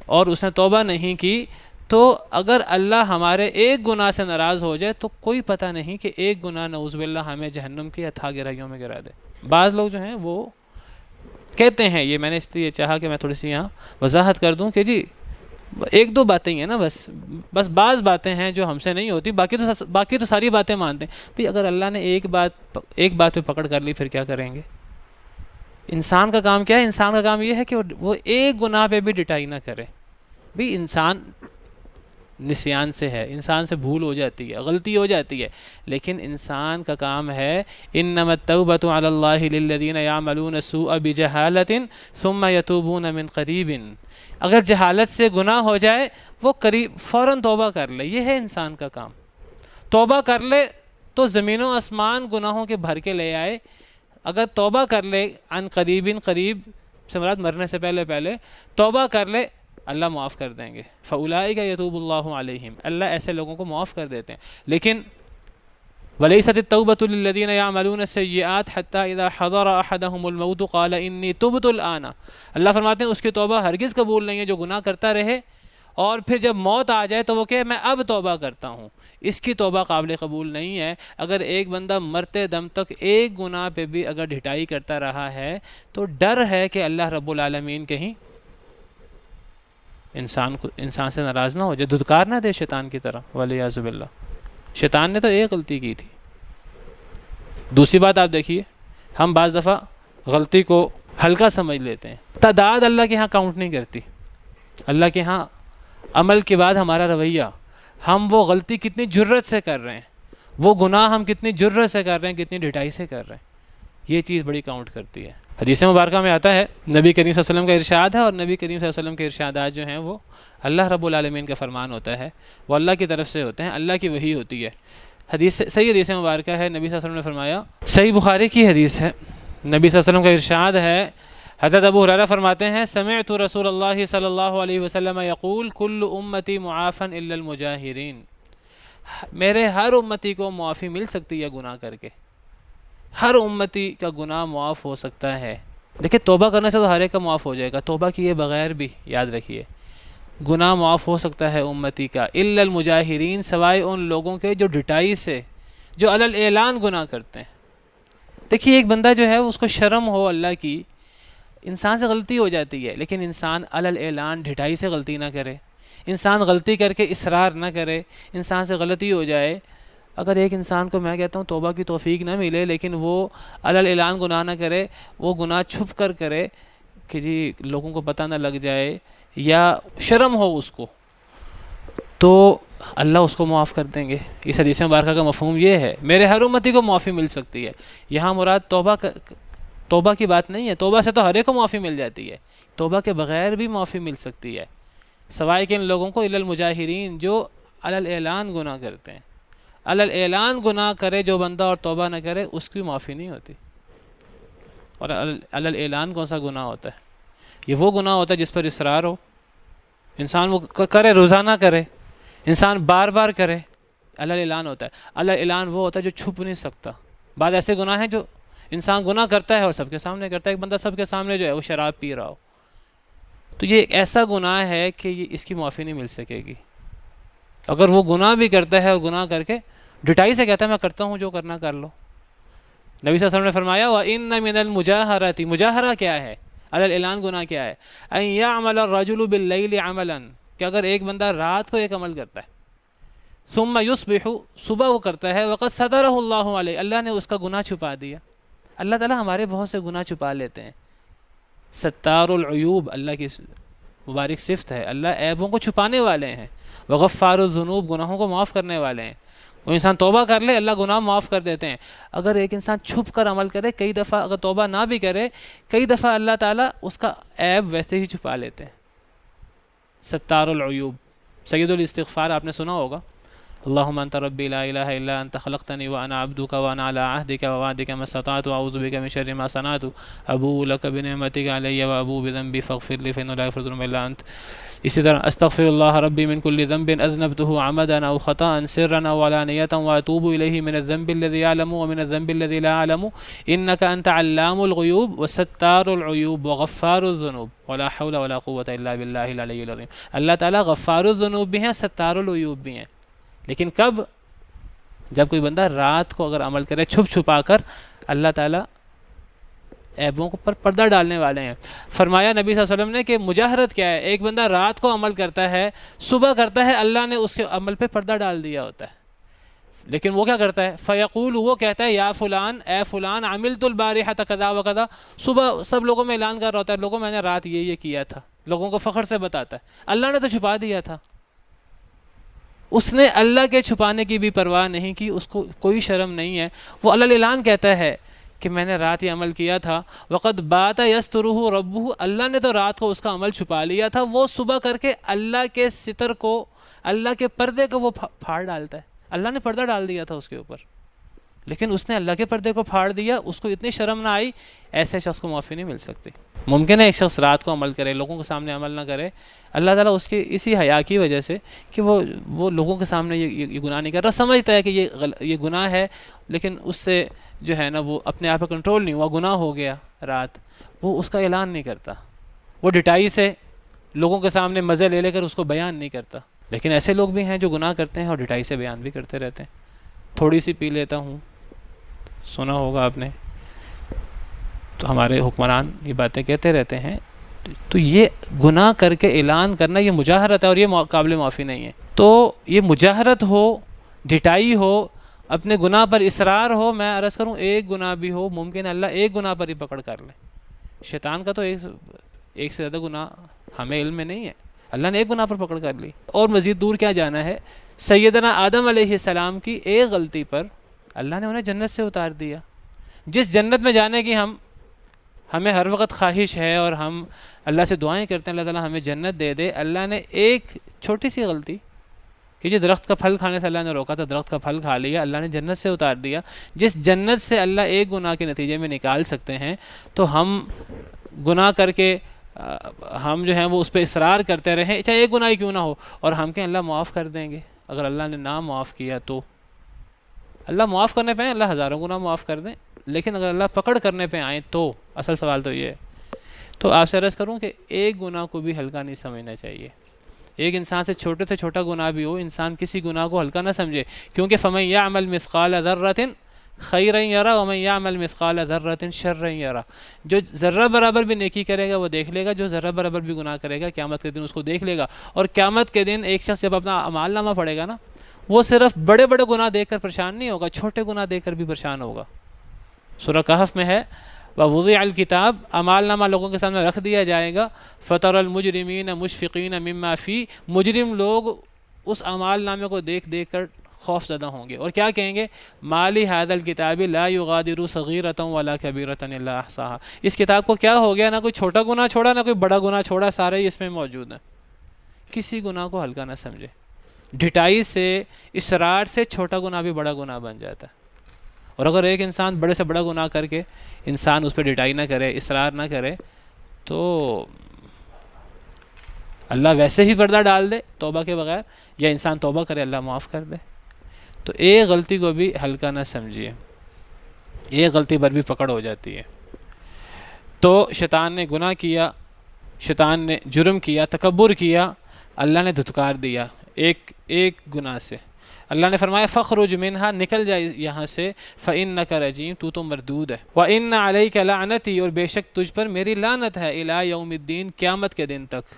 اور اس نے توبہ نہیں کی، تو اگر اللہ ہمارے ایک گناہ سے ناراض ہو جائے تو کوئی پتہ نہیں کہ ایک گناہ نعوذ باللہ ہمیں جہنم کی اتھاہ گہرائیوں میں گرا دے۔ بعض لوگ جو ہیں وہ کہتے ہیں، یہ میں نے اس لیے چاہا کہ میں تھوڑی سی یہاں وضاحت کر دوں کہ جی ایک دو باتیں ہی ہیں نا، بس بعض باتیں ہیں جو ہم سے نہیں ہوتی، باقی تو ساری باتیں مانتے ہیں۔ بھی اگر اللہ نے ایک بات پہ پکڑ کر لی پھر کیا کریں گے؟ انسان کا کام کیا ہے؟ انسان کا کام یہ ہے کہ وہ ایک گناہ پہ بھی ڈٹائی نہ کرے۔ بھی انسان نسیان سے ہے، انسان سے بھول ہو جاتی ہے، غلطی ہو جاتی ہے، لیکن انسان کا کام ہے انما التوبۃ علی اللہ للذین یعملون السوء بجہالۃ ثم یتوبون من قریب۔ اگر جہالت سے گناہ ہو جائے وہ قریب فوراً توبہ کر لے، یہ ہے انسان کا کام۔ توبہ کر لے تو زمین و آسمان گناہوں کے بھر کے لے آئے، اگر توبہ کر لے عن قریب سے مراد مرنے سے پہلے توبہ کر لے، اللہ معاف کر دیں گے۔ فَأُولَٰئِكَ يَتُوبُ اللَّهُ عَلَيْهِمْ، اللہ ایسے لوگوں کو معاف کر دیتے ہیں۔ لیکن وَلَيْسَتِ التَّوْبَةُ لِلَّذِينَ يَعْمَلُونَ السَّيِّئَاتِ حَتَّى إِذَا حَضَرَ أَحَدَهُمُ الْمَوْتُ قَالَ إِنِّي تُبْتُ الْآنَ۔ اللہ فرماتے ہیں اس کی توبہ ہرگز قبول نہیں ہے جو گناہ کرتا رہے اور پھر جب موت آ جائے تو وہ کہے میں اب توبہ کرتا ہوں، اس کی توبہ قابل قبول نہیں ہے۔ اگر ایک بندہ مرتے دم تک ایک گناہ پہ بھی اگر ڈھٹائی کرتا رہا ہے تو ڈر ہے کہ اللہ رب العالمین کہیں انسان سے ناراض نہ ہو جائے، دھتکار نہ دے شیطان کی طرح، والعیاذ باللہ۔ شیطان نے تو ایک غلطی کی تھی۔ دوسری بات آپ دیکھیے، ہم بعض دفعہ غلطی کو ہلکا سمجھ لیتے ہیں، تعداد اللہ کے ہاں کاؤنٹ نہیں کرتی۔ اللہ کے ہاں عمل کے بعد ہمارا رویہ، ہم وہ غلطی کتنی جرت سے کر رہے ہیں، وہ گناہ ہم کتنی جرت سے کر رہے ہیں، کتنی ڈھٹائی سے کر رہے ہیں، یہ چیز بڑی کاؤنٹ کرتی ہے۔ حدیث مبارکہ میں آتا ہے، نبی کریم صلی اللہ علیہ وسلم کا ارشاد ہے، اور نبی کریم صلی اللہ علیہ وسلم کے ارشادات جو ہیں وہ اللہ رب العالمین کا فرمان ہوتا ہے، وہ اللہ کی طرف سے ہوتے ہیں، اللہ کی وحی ہوتی ہے۔ صحیح حدیث مبارکہ ہے، نبی صلی اللہ علیہ وسلم نے فرمایا، صحیح بخاری کی حدیث ہے، نبی صلی اللہ علیہ وسلم کا ارشاد ہے حضرت ابو ہریرہ فرماتے ہیں سمعت رسول اللہ صلی اللہ علیہ وسلم یقول کل امتی معافا الا المجاہرین، میرے ہر امتی کو معافی مل سکتی ہے گناہ کر کے، ہر امتی کا گناہ معاف ہو سکتا ہے۔ دیکھیں توبہ کرنے سے تو ہر ایک کا معاف ہو جائے گا، توبہ کیے بغیر بھی یاد رکھیے گناہ معاف ہو سکتا ہے امتی کا، الا المجاہرین، سوائے ان لوگوں کے جو ڈٹائی سے، جو علی الاعلان گناہ کرتے ہیں۔ دیکھیے ایک بندہ جو ہے اس کو شرم ہو اللہ کی، انسان سے غلطی ہو جاتی ہے، لیکن انسان علی الاعلان ڈٹائی سے غلطی نہ کرے، انسان غلطی کر کے اصرار نہ کرے، انسان سے غلطی ہو جائے، اگر ایک انسان کو میں کہتا ہوں توبہ کی توفیق نہ ملے لیکن وہ علی الاعلان گناہ نہ کرے، وہ گناہ چھپ کر کرے کہ جی لوگوں کو پتہ نہ لگ جائے یا شرم ہو اس کو، تو اللہ اس کو معاف کر دیں گے۔ اس حدیث مبارکہ کا مفہوم یہ ہے میرے ہر امتی کو معافی مل سکتی ہے۔ یہاں مراد توبہ کی بات نہیں ہے، توبہ سے تو ہر ایک کو معافی مل جاتی ہے، توبہ کے بغیر بھی معافی مل سکتی ہے، سوائے کہ ان لوگوں کو الا المجاہرین جو علی الاعلان گناہ کرتے ہیں۔ علی الاعلان گناہ کرے جو بندہ اور توبہ نہ کرے اس کی معافی نہیں ہوتی۔ اور علی الاعلان کون سا گناہ ہوتا ہے؟ یہ وہ گناہ ہوتا ہے جس پر اصرار ہو، انسان وہ کرے، روزانہ کرے، انسان بار بار کرے، علی الاعلان ہوتا ہے۔ علی الاعلان وہ ہوتا ہے جو چھپ نہیں سکتا۔ بعض ایسے گناہ ہیں جو انسان گناہ کرتا ہے اور سب کے سامنے کرتا ہے، ایک بندہ سب کے سامنے جو ہے وہ شراب پی رہا ہو، تو یہ ایسا گناہ ہے کہ یہ اس کی معافی نہیں مل سکے گی۔ اگر وہ گناہ بھی کرتا ہے اور گناہ کر کے ڈٹائی سے کہتا ہے میں کرتا ہوں جو کرنا کر لو، نبی صلی اللہ علیہ وسلم نے فرمایا وَإِنَّ مِنَ الْمُجَاهَرَةِ، مجاہرہ کیا ہے؟ علی الاعلان گناہ کیا ہے؟ أَن يَعْمَلَ الرَّجُلُ بِاللَّيْلِ عَمَلًا، کہ اگر ایک بندہ رات کو ایک عمل کرتا ہے، ثم يصبح، صبح وہ کرتا ہے، وقد سترہ اللہ علیہ، اللہ نے اس کا گناہ چھپا دیا۔ اللہ تعالیٰ ہمارے بہت سے گناہ چھپا لیتے ہیں، ستار العیوب اللہ کی مبارک صفت ہے، اللہ عیبوں کو چھپانے والے ہیں، وغفار الذنوب، گناہوں کو معاف کرنے والے ہیں۔ وہ انسان توبہ کر لے اللہ گناہ معاف کر دیتے ہیں، اگر ایک انسان چھپ کر عمل کرے کئی دفعہ، اگر توبہ نہ بھی کرے کئی دفعہ اللہ تعالیٰ اس کا عیب ویسے ہی چھپا لیتے ہیں۔ ستار العیوب، سید الاستغفار آپ نے سنا ہوگا، اللہم انت ربی لا الہ الا انت خلقتنی وانا عبدک وانا علی عہدک ووعدک ما استطعت واعوذ بک من شر ما صنعت ابوء لک بنعمتک علی وابوء بذنبی فاغفر لی فانہ لا یغفر الذنوب الا انت۔ اسی طرح استغفر اللہ ربی من کل ذنب اذنبته عمدا او خطأ سرا او علانیۃ واتوب الیہ من الذنب الذی اعلم ومن الذنب الذی لا اعلم انک انت علام الغیوب وستار العیوب وغفار الذنوب ولا حول ولا قوة الا باللہ العلی العظیم۔ اللہ تعالیٰ غفار الذنوب بھی ہیں، ستار العیوب بھی ہیں، لیکن کب؟ جب کوئی بندہ رات کو اگر عمل کرے چھپ چھپا کر، اللہ تعالیٰ عیبوں پر پردہ ڈالنے والے ہیں۔ فرمایا نبی صلی اللہ علیہ وسلم نے کہ مجاہرت کیا ہے؟ ایک بندہ رات کو عمل کرتا ہے، صبح کرتا ہے، اللہ نے اس کے عمل پہ پردہ ڈال دیا ہوتا ہے، لیکن وہ کیا کرتا ہے؟ فیقول، وہ کہتا ہے یا فلان، اے فلان، عملت البارحۃ کذا وکذا، صبح سب لوگوں میں اعلان کر رہا ہوتا ہے لوگوں میں نے رات یہ کیا تھا، لوگوں کو فخر سے بتاتا ہے، اللہ نے تو چھپا دیا تھا۔ اس نے اللہ کے چھپانے کی بھی پرواہ نہیں کی، اس کو کوئی شرم نہیں ہے، وہ علی الاعلان کہتا ہے کہ میں نے رات یہ عمل کیا تھا، وقد بات یسترہ ربہ، اللہ نے تو رات کو اس کا عمل چھپا لیا تھا، وہ صبح کر کے اللہ کے ستر کو، اللہ کے پردے کو وہ پھاڑ ڈالتا ہے، اللہ نے پردہ ڈال دیا تھا اس کے اوپر، لیکن اس نے اللہ کے پردے کو پھاڑ دیا، اس کو اتنی شرم نہ آئی، ایسے شخص کو معافی نہیں مل سکتی۔ ممکن ہے ایک شخص رات کو عمل کرے، لوگوں کے سامنے عمل نہ کرے، اللہ تعالیٰ اس کی اسی حیا کی وجہ سے کہ وہ لوگوں کے سامنے یہ گناہ نہیں کر رہا، سمجھتا ہے کہ یہ گناہ ہے، لیکن اس سے جو ہے نا وہ اپنے آپ پہ کنٹرول نہیں ہوا، گناہ ہو گیا رات، وہ اس کا اعلان نہیں کرتا، وہ ڈٹائی سے لوگوں کے سامنے مزے لے کر اس کو بیان نہیں کرتا۔ لیکن ایسے لوگ بھی ہیں جو گناہ کرتے ہیں اور ڈٹائی سے بیان بھی کرتے رہتے ہیں، تھوڑی سی پی لیتا ہوں، سنا ہوگا آپ نے، تو ہمارے حکمران یہ باتیں کہتے رہتے ہیں، تو یہ گناہ کر کے اعلان کرنا یہ مجاہرت ہے اور یہ قابل معافی نہیں ہے۔ تو یہ مجاہرت ہو، ڈٹائی ہو، اپنے گناہ پر اصرار ہو، میں عرض کروں ایک گناہ بھی ہو، ممکن ہے اللہ ایک گناہ پر ہی پکڑ کر لے، شیطان کا تو ایک سے زیادہ گناہ ہمیں علم میں نہیں ہے، اللہ نے ایک گناہ پر پکڑ کر لی۔ اور مزید دور کیا جانا ہے، سیدنا آدم علیہ السلام کی ایک غلطی پر اللہ نے انہیں جنت سے اتار دیا، جس جنت میں جانے کی ہمیں ہر وقت خواہش ہے اور ہم اللہ سے دعائیں کرتے ہیں اللہ تعالیٰ ہمیں جنت دے دے، اللہ نے ایک چھوٹی سی غلطی کہ جو درخت کا پھل کھانے سے اللہ نے روکا تھا، درخت کا پھل کھا لیا، اللہ نے جنت سے اتار دیا، جس جنت سے اللہ ایک گناہ کے نتیجے میں نکال سکتے ہیں، تو ہم گناہ کر کے ہم جو ہیں وہ اس پہ اصرار کرتے رہیں، چاہے ایک گناہ ہی کیوں نہ ہو، اور ہم کہیں اللہ معاف کر دیں گے. اگر اللہ نے نہ معاف کیا تو اللہ معاف کرنے پہ آئیں، اللہ ہزاروں گناہ معاف کر دیں، لیکن اگر اللہ پکڑ کرنے پہ آئیں تو اصل سوال تو یہ ہے. تو آپ سے عرض کروں کہ ایک گناہ کو بھی ہلکا نہیں سمجھنا چاہیے. ایک انسان سے چھوٹا گناہ بھی ہو، انسان کسی گناہ کو ہلکا نہ سمجھے، کیونکہ فَمَن يَعْمَلْ مِثْقَالَ ذَرَّةٍ خَيْرًا يَرَى وَمَن يَعْمَلْ مِثْقَالَ ذَرَّةٍ شَرًّا يَرَى. جو ذرہ برابر بھی نیکی کرے گا وہ دیکھ لے گا، جو ذرہ برابر بھی گناہ کرے گا قیامت کے دن اس کو دیکھ لے گا. اور قیامت کے دن ایک شخص جب اپنا اعمال نامہ پڑھے گا نا، وہ صرف بڑے گناہ دیکھ کر پریشان نہیں ہوگا، چھوٹے گناہ دیکھ کر بھی پریشان ہوگا. سورہ کہف میں ہے وَوُضِعَ الْكِتَابُ، اعمال نامہ لوگوں کے سامنے رکھ دیا جائے گا. فَتَرَى الْمُجْرِمِينَ مُشْفِقِينَ مِمَّا فِيهِ، مجرم لوگ اس اعمال نامے کو دیکھ کر خوف زدہ ہوں گے اور کیا کہیں گے؟ مَالِ هَذَا الْكِتَابِ لَا يُغَادِرُ صَغِيرَةً وَلَا كَبِيرَةً إِلَّا أَحْصَاهَا. اس کتاب کو کیا ہو گیا، نہ کوئی چھوٹا گناہ چھوڑا نہ کوئی بڑا گناہ چھوڑا، سارے ہی اس میں موجود ہیں. کسی گناہ کو ہلکا نہ سمجھے. ڈھٹائی سے، اصرار سے چھوٹا گناہ بھی بڑا گناہ بن جاتا ہے. اور اگر ایک انسان بڑے سے بڑا گناہ کر کے انسان اس پہ ڈٹائی نہ کرے، اصرار نہ کرے، تو اللہ ویسے ہی پردہ ڈال دے توبہ کے بغیر، یا انسان توبہ کرے اللہ معاف کر دے. تو ایک غلطی کو بھی ہلکا نہ سمجھیے، ایک غلطی پر بھی پکڑ ہو جاتی ہے. تو شیطان نے گناہ کیا، شیطان نے جرم کیا، تکبر کیا، اللہ نے دھتکار دیا ایک گناہ سے. اللہ نے فرمایا فخرج منہا، نکل جائے یہاں سے، فإنک رجیم، تو مردود ہے. وإن علیک لعنتی، اور بے شک تجھ پر میری لعنت ہے، الی یوم الدین، قیامت کے دن تک.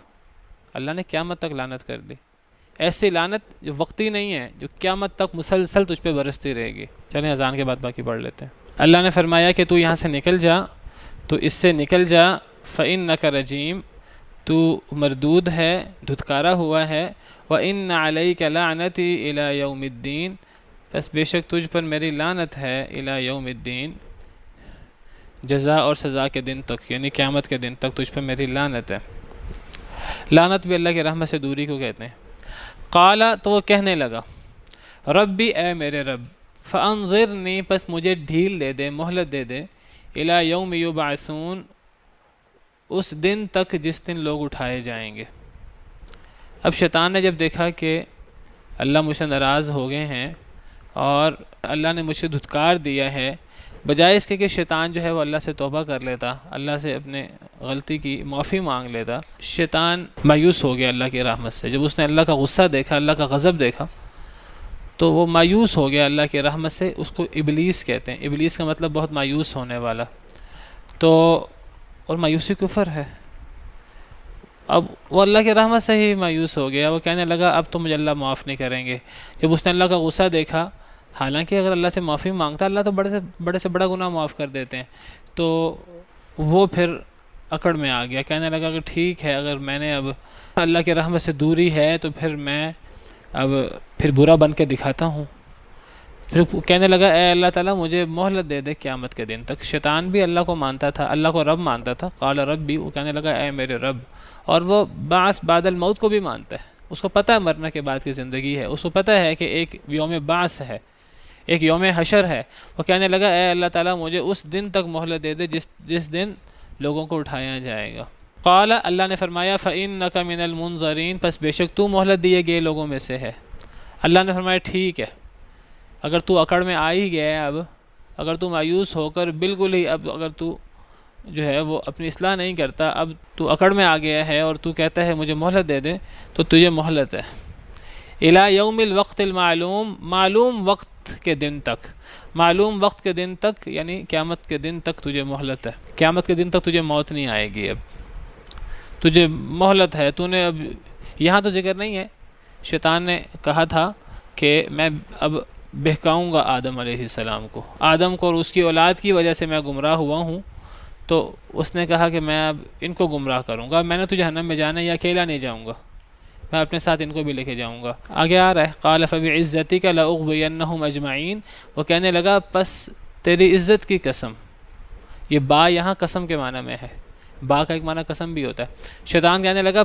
اللہ نے قیامت تک لعنت کر دی، ایسی لعنت جو وقتی نہیں ہے، جو قیامت تک مسلسل تجھ پہ برستی رہے گی. چلیں اذان کے بعد باقی پڑھ لیتے ہیں. اللہ نے فرمایا کہ تو یہاں سے نکل جا، تو اس سے نکل جا. فإنک رجیم، تو مردود ہے، دھتکارا ہوا ہے. وَإِنَّ عَلَيْكَ لَعْنَتِي إِلَى يَوْمِ الدِّينِ، بس بے شک تجھ پر میری لعنت ہے، إِلَى يَوْمِ الدِّينِ، جزا اور سزا کے دن تک، یعنی قیامت کے دن تک تجھ پر میری لعنت ہے. لعنت بھی اللہ کی رحمت سے دوری کو کہتے ہیں. قال، تو وہ کہنے لگا، ربی، اے میرے رب، فَأَنظِرْنِي، پس مجھے ڈھیل دے دے، مہلت دے دے، إِلَى يَوْمِ يُبْعَثُونَ، اس دن تک جس دن لوگ اٹھائے جائیں گے. اب شیطان نے جب دیکھا کہ اللہ مجھ سے ناراض ہو گئے ہیں اور اللہ نے مجھ سے دھتکار دیا ہے، بجائے اس کے کہ شیطان جو ہے وہ اللہ سے توبہ کر لیتا، اللہ سے اپنے غلطی کی معافی مانگ لیتا، شیطان مایوس ہو گیا اللہ کی رحمت سے. جب اس نے اللہ کا غصہ دیکھا، اللہ کا غضب دیکھا، تو وہ مایوس ہو گیا اللہ کی رحمت سے. اس کو ابلیس کہتے ہیں، ابلیس کا مطلب بہت مایوس ہونے والا. تو اور مایوسی کفر ہے. اب وہ اللہ کی رحمت سے ہی مایوس ہو گیا. وہ کہنے لگا اب تو مجھے اللہ معاف نہیں کریں گے. جب اس نے اللہ کا غصہ دیکھا، حالانکہ اگر اللہ سے معافی مانگتا اللہ تو بڑے سے بڑا گناہ معاف کر دیتے ہیں، تو وہ پھر اکڑ میں آ گیا. کہنے لگا کہ ٹھیک ہے، اگر میں نے اب اللہ کی رحمت سے دوری ہے تو پھر میں اب برا بن کے دکھاتا ہوں. پھر کہنے لگا اے اللہ تعالیٰ مجھے مہلت دے دے قیامت کے دن تک. شیطان بھی اللہ کو مانتا تھا، اللہ کو رب مانتا تھا. قال ربی، وہ کہنے لگا اے میرے رب. اور وہ بعث بعد الموت کو بھی مانتا ہے. اس کو پتہ ہے مرنے کے بعد کی زندگی ہے، اس کو پتہ ہے کہ ایک یوم بعث ہے، ایک یوم حشر ہے. وہ کہنے لگا اے اللہ تعالیٰ مجھے اس دن تک مہلت دے دے جس دن لوگوں کو اٹھایا جائے گا. قال، اللہ نے فرمایا فإنک من المنظرین، پس بے شک تو مہلت دیے گئے لوگوں میں سے ہے. اللہ نے فرمایا ٹھیک ہے، اگر تو اکڑ میں آ ہی گیا، اب اگر تو مایوس ہو کر بالکل ہی اب اگر تو جو ہے وہ اپنی اصلاح نہیں کرتا، اب تو اکڑ میں آ گیا ہے اور تو کہتا ہے مجھے مہلت دے دے، تو تجھے مہلت ہے. الی یوم الوقت المعلوم، معلوم وقت کے دن تک، معلوم وقت کے دن تک یعنی قیامت کے دن تک تجھے مہلت ہے. قیامت کے دن تک تجھے موت نہیں آئے گی، اب تجھے مہلت ہے. تو نے اب یہاں تو ذکر نہیں ہے، شیطان نے کہا تھا کہ میں اب بہکاؤں گا آدم علیہ السلام کو، آدم کو اور اس کی اولاد کی وجہ سے میں گمراہ ہوا ہوں. تو اس نے کہا کہ میں اب ان کو گمراہ کروں گا، میں نے تو جہنم میں جانا ہے، یا اکیلا نہیں جاؤں گا، میں اپنے ساتھ ان کو بھی لے کے جاؤں گا. آگے آ رہا ہے قال فبعزتک لأغوینہم اجمعین، وہ کہنے لگا پس تیری عزت کی قسم. یہ با یہاں قسم کے معنی میں ہے، با کا ایک معنی قسم بھی ہوتا ہے. شیطان کہنے لگا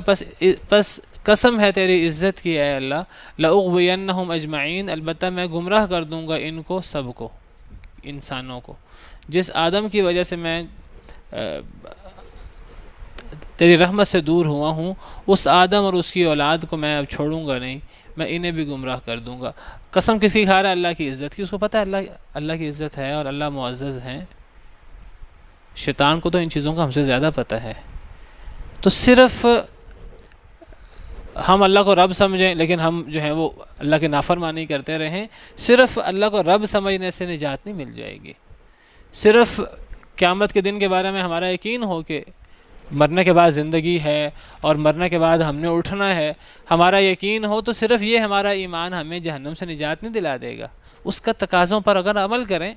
پس قسم ہے تیری عزت کی اے اللہ، لأغوینہم اجمعین، البتہ میں گمراہ کر دوں گا ان کو، سب کو، انسانوں کو. جس آدم کی وجہ سے میں تیری رحمت سے دور ہوا ہوں، اس آدم اور اس کی اولاد کو میں اب چھوڑوں گا نہیں، میں انہیں بھی گمراہ کر دوں گا۔ قسم کسی کھا رہا ہے اللہ کی عزت کی، اس کو پتہ ہے اللہ کی عزت ہے اور اللہ معزز ہیں۔ شیطان کو تو ان چیزوں کا ہم سے زیادہ پتہ ہے۔ تو صرف ہم اللہ کو رب سمجھیں لیکن ہم جو ہے وہ اللہ کی نافرمانی کرتے رہیں، صرف اللہ کو رب سمجھنے سے نجات نہیں مل جائے گی۔ صرف قیامت کے دن کے بارے میں ہمارا یقین ہو کہ مرنے کے بعد زندگی ہے اور مرنے کے بعد ہم نے اٹھنا ہے، ہمارا یقین ہو، تو صرف یہ ہمارا ایمان ہمیں جہنم سے نجات نہیں دلا دے گا۔ اس کا تقاضوں پر اگر عمل کریں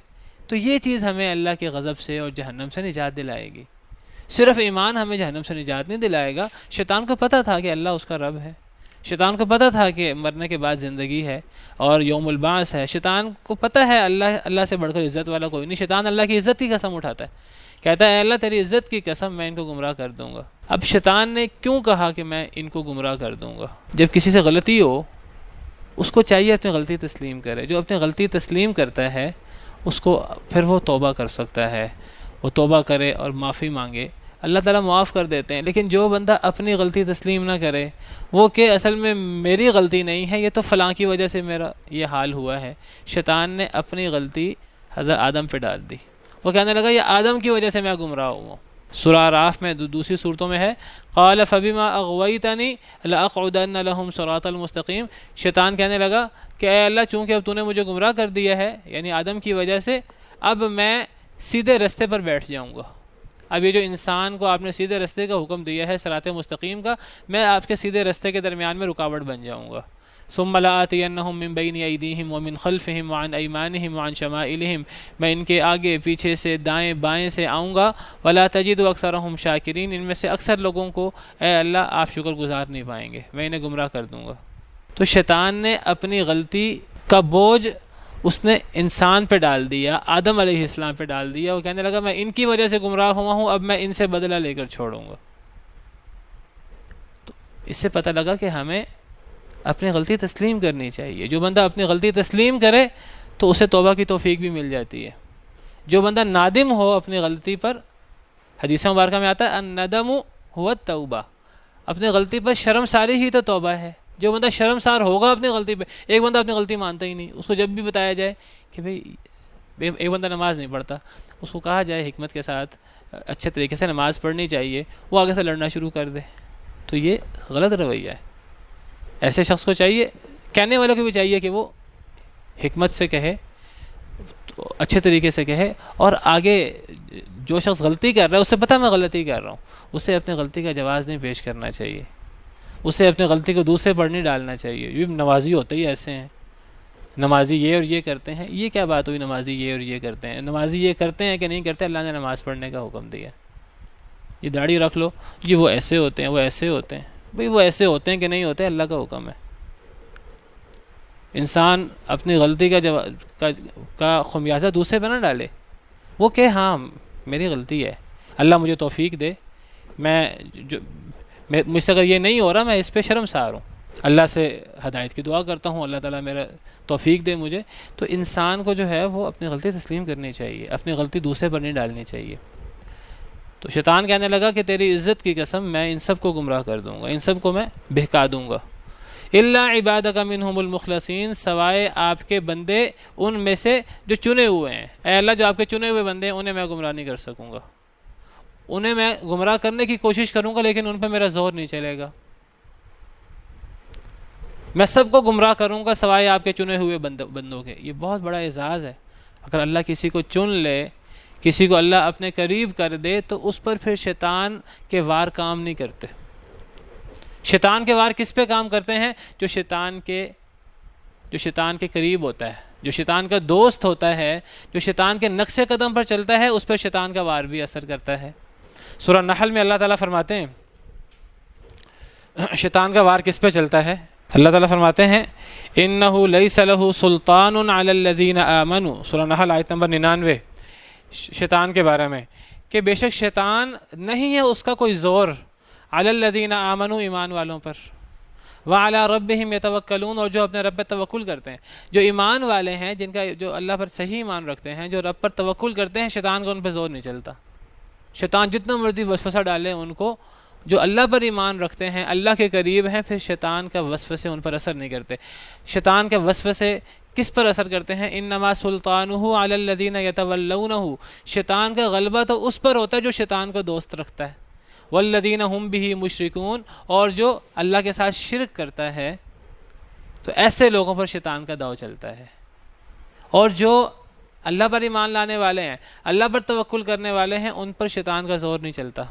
تو یہ چیز ہمیں اللہ کے غضب سے اور جہنم سے نجات دلائے گی۔ صرف ایمان ہمیں جہنم سے نجات نہیں دلائے گا۔ شیطان کو پتہ تھا کہ اللہ اس کا رب ہے، شیطان کو پتہ تھا کہ مرنے کے بعد زندگی ہے اور یوم البعث ہے، شیطان کو پتہ ہے اللہ سے بڑھ کر عزت والا کوئی نہیں۔ شیطان اللہ کی عزت کی قسم اٹھاتا ہے، کہتا ہے اے اللہ تیری عزت کی قسم میں ان کو گمراہ کر دوں گا۔ اب شیطان نے کیوں کہا کہ میں ان کو گمراہ کر دوں گا؟ جب کسی سے غلطی ہو اس کو چاہیے اپنی غلطی تسلیم کرے۔ جو اپنی غلطی تسلیم کرتا ہے اس کو پھر وہ توبہ کر سکتا ہے، وہ توبہ کرے اور معافی مانگے، اللہ تعالیٰ معاف کر دیتے ہیں۔ لیکن جو بندہ اپنی غلطی تسلیم نہ کرے، وہ کہ اصل میں میری غلطی نہیں ہے، یہ تو فلاں کی وجہ سے میرا یہ حال ہوا ہے، شیطان نے اپنی غلطی حضرت آدم پہ ڈال دی۔ وہ کہنے لگا یہ آدم کی وجہ سے میں گمراہ ہوا ہوں۔ سورہ اعراف میں دوسری صورتوں میں ہے قال فبما اغویتنی لاقعدن لهم صراط المستقیم۔ شیطان کہنے لگا کہ اے اللہ چونکہ اب تو نے مجھے گمراہ کر دیا ہے، یعنی آدم کی وجہ سے، اب میں سیدھے رستے پر بیٹھ جاؤں گا۔ اب یہ جو انسان کو آپ نے سیدھے رستے کا حکم دیا ہے صراط مستقیم کا، میں آپ کے سیدھے رستے کے درمیان میں رکاوٹ بن جاؤں گا۔ ثم لآتینہم من بین ایدیہم ومن خلفہم وعن ایمانہم وعن شمائلہم، میں ان کے آگے پیچھے سے دائیں بائیں سے آؤں گا۔ ولا تجد اکثرہم شاکرین، ان میں سے اکثر لوگوں کو اے اللہ آپ شکر گزار نہیں پائیں گے، میں انہیں گمراہ کر دوں گا۔ تو شیطان نے اپنی غلطی کا بوجھ اس نے انسان پہ ڈال دیا، آدم علیہ السلام پہ ڈال دیا۔ وہ کہنے لگا میں ان کی وجہ سے گمراہ ہوا ہوں، اب میں ان سے بدلہ لے کر چھوڑوں گا۔ تو اس سے پتہ لگا کہ ہمیں اپنی غلطی تسلیم کرنی چاہیے۔ جو بندہ اپنی غلطی تسلیم کرے تو اسے توبہ کی توفیق بھی مل جاتی ہے۔ جو بندہ نادم ہو اپنی غلطی پر، حدیث مبارکہ میں آتا ہے الندم هو التوبہ، اپنی غلطی پر شرمساری ہی تو توبہ ہے۔ جو بندہ شرمسار ہوگا اپنی غلطی پہ، ایک بندہ اپنی غلطی مانتا ہی نہیں، اس کو جب بھی بتایا جائے کہ بھئی ایک بندہ نماز نہیں پڑھتا، اس کو کہا جائے حکمت کے ساتھ اچھے طریقے سے نماز پڑھنی چاہیے، وہ آگے سے لڑنا شروع کر دے، تو یہ غلط رویہ ہے۔ ایسے شخص کو چاہیے، کہنے والوں کو بھی چاہیے کہ وہ حکمت سے کہے، تو اچھے طریقے سے کہے، اور آگے جو شخص غلطی کر رہا ہے اسے پتہ میں غلطی کر رہا ہوں، اسے اپنی غلطی کا جواز نہیں پیش کرنا چاہیے، اسے اپنی غلطی کو دوسرے پر نہیں ڈالنا چاہیے۔ یہ نمازی ہوتے ہی ایسے ہیں، نمازی یہ اور یہ کرتے ہیں، یہ کیا بات ہوئی نمازی یہ اور یہ کرتے ہیں؟ نمازی یہ کرتے ہیں کہ نہیں کرتے، اللہ نے نماز پڑھنے کا حکم دیا۔ یہ داڑھی رکھ لو، جی وہ ایسے ہوتے ہیں، وہ ایسے ہوتے ہیں، بھئی وہ ایسے ہوتے ہیں کہ نہیں ہوتے، اللہ کا حکم ہے۔ انسان اپنی غلطی کا خمیازہ دوسرے پہ نہ ڈالے، وہ کہ ہاں میری غلطی ہے، اللہ مجھے توفیق دے، مجھ سے اگر یہ نہیں ہو رہا میں اس پہ شرمسار ہوں، اللہ سے ہدایت کی دعا کرتا ہوں، اللہ تعالیٰ میرا توفیق دے مجھے۔ تو انسان کو جو ہے وہ اپنی غلطی تسلیم کرنی چاہیے، اپنی غلطی دوسرے پر نہیں ڈالنی چاہیے۔ تو شیطان کہنے لگا کہ تیری عزت کی قسم میں ان سب کو گمراہ کر دوں گا، ان سب کو میں بہکا دوں گا، الا عبادک منہم المخلصین، سوائے آپ کے بندے ان میں سے جو چنے ہوئے ہیں۔ اے اللہ جو آپ کے چنے ہوئے بندے ہیں انہیں میں گمراہ نہیں کر سکوں گا، انہیں میں گمراہ کرنے کی کوشش کروں گا لیکن ان پہ میرا زور نہیں چلے گا، میں سب کو گمراہ کروں گا سوائے آپ کے چنے ہوئے بندوں کے۔ یہ بہت بڑا اعزاز ہے، اگر اللہ کسی کو چن لے، کسی کو اللہ اپنے قریب کر دے تو اس پر پھر شیطان کے وار کام نہیں کرتے۔ شیطان کے وار کس پہ کام کرتے ہیں؟ جو شیطان کے قریب ہوتا ہے، جو شیطان کا دوست ہوتا ہے، جو شیطان کے نقش قدم پر چلتا ہے، اس پر شیطان کا وار بھی اثر کرتا ہے۔ سورہ نحل میں اللہ تعالیٰ فرماتے ہیں شیطان کا وار کس پہ چلتا ہے؟ اللہ تعالیٰ فرماتے ہیں اِنَّهُ لَيْسَ لَهُ سُلْطَانٌ عَلَى الَّذِينَ آمَنُوا، سورہ نحل آیت نمبر 99، شیطان کے بارے میں کہ بے شک شیطان نہیں ہے اس کا کوئی زور، علی الذین آمنوا، ایمان والوں پر، وعلی ربہم یتوکلون، اور جو اپنے رب پر توکل کرتے ہیں۔ جو ایمان والے ہیں، جن کا جو اللہ پر صحیح ایمان رکھتے ہیں، جو رب پر توکل کرتے ہیں، شیطان کو ان پہ زور نہیں چلتا۔ شیطان جتنا مرضی وسوسہ ڈالے ان کو، جو اللہ پر ایمان رکھتے ہیں، اللہ کے قریب ہیں، پھر شیطان کا وسوسے ان پر اثر نہیں کرتے۔ شیطان کے وسوسے کس پر اثر کرتے ہیں؟ انما سلطانہ علی الذین یتولونہ، شیطان کا غلبہ تو اس پر ہوتا ہے جو شیطان کو دوست رکھتا ہے، والذین ہم بہ مشرکون، اور جو اللہ کے ساتھ شرک کرتا ہے تو ایسے لوگوں پر شیطان کا داؤ چلتا ہے۔ اور جو اللہ پر ایمان لانے والے ہیں، اللہ پر توکل کرنے والے ہیں، ان پر شیطان کا زور نہیں چلتا۔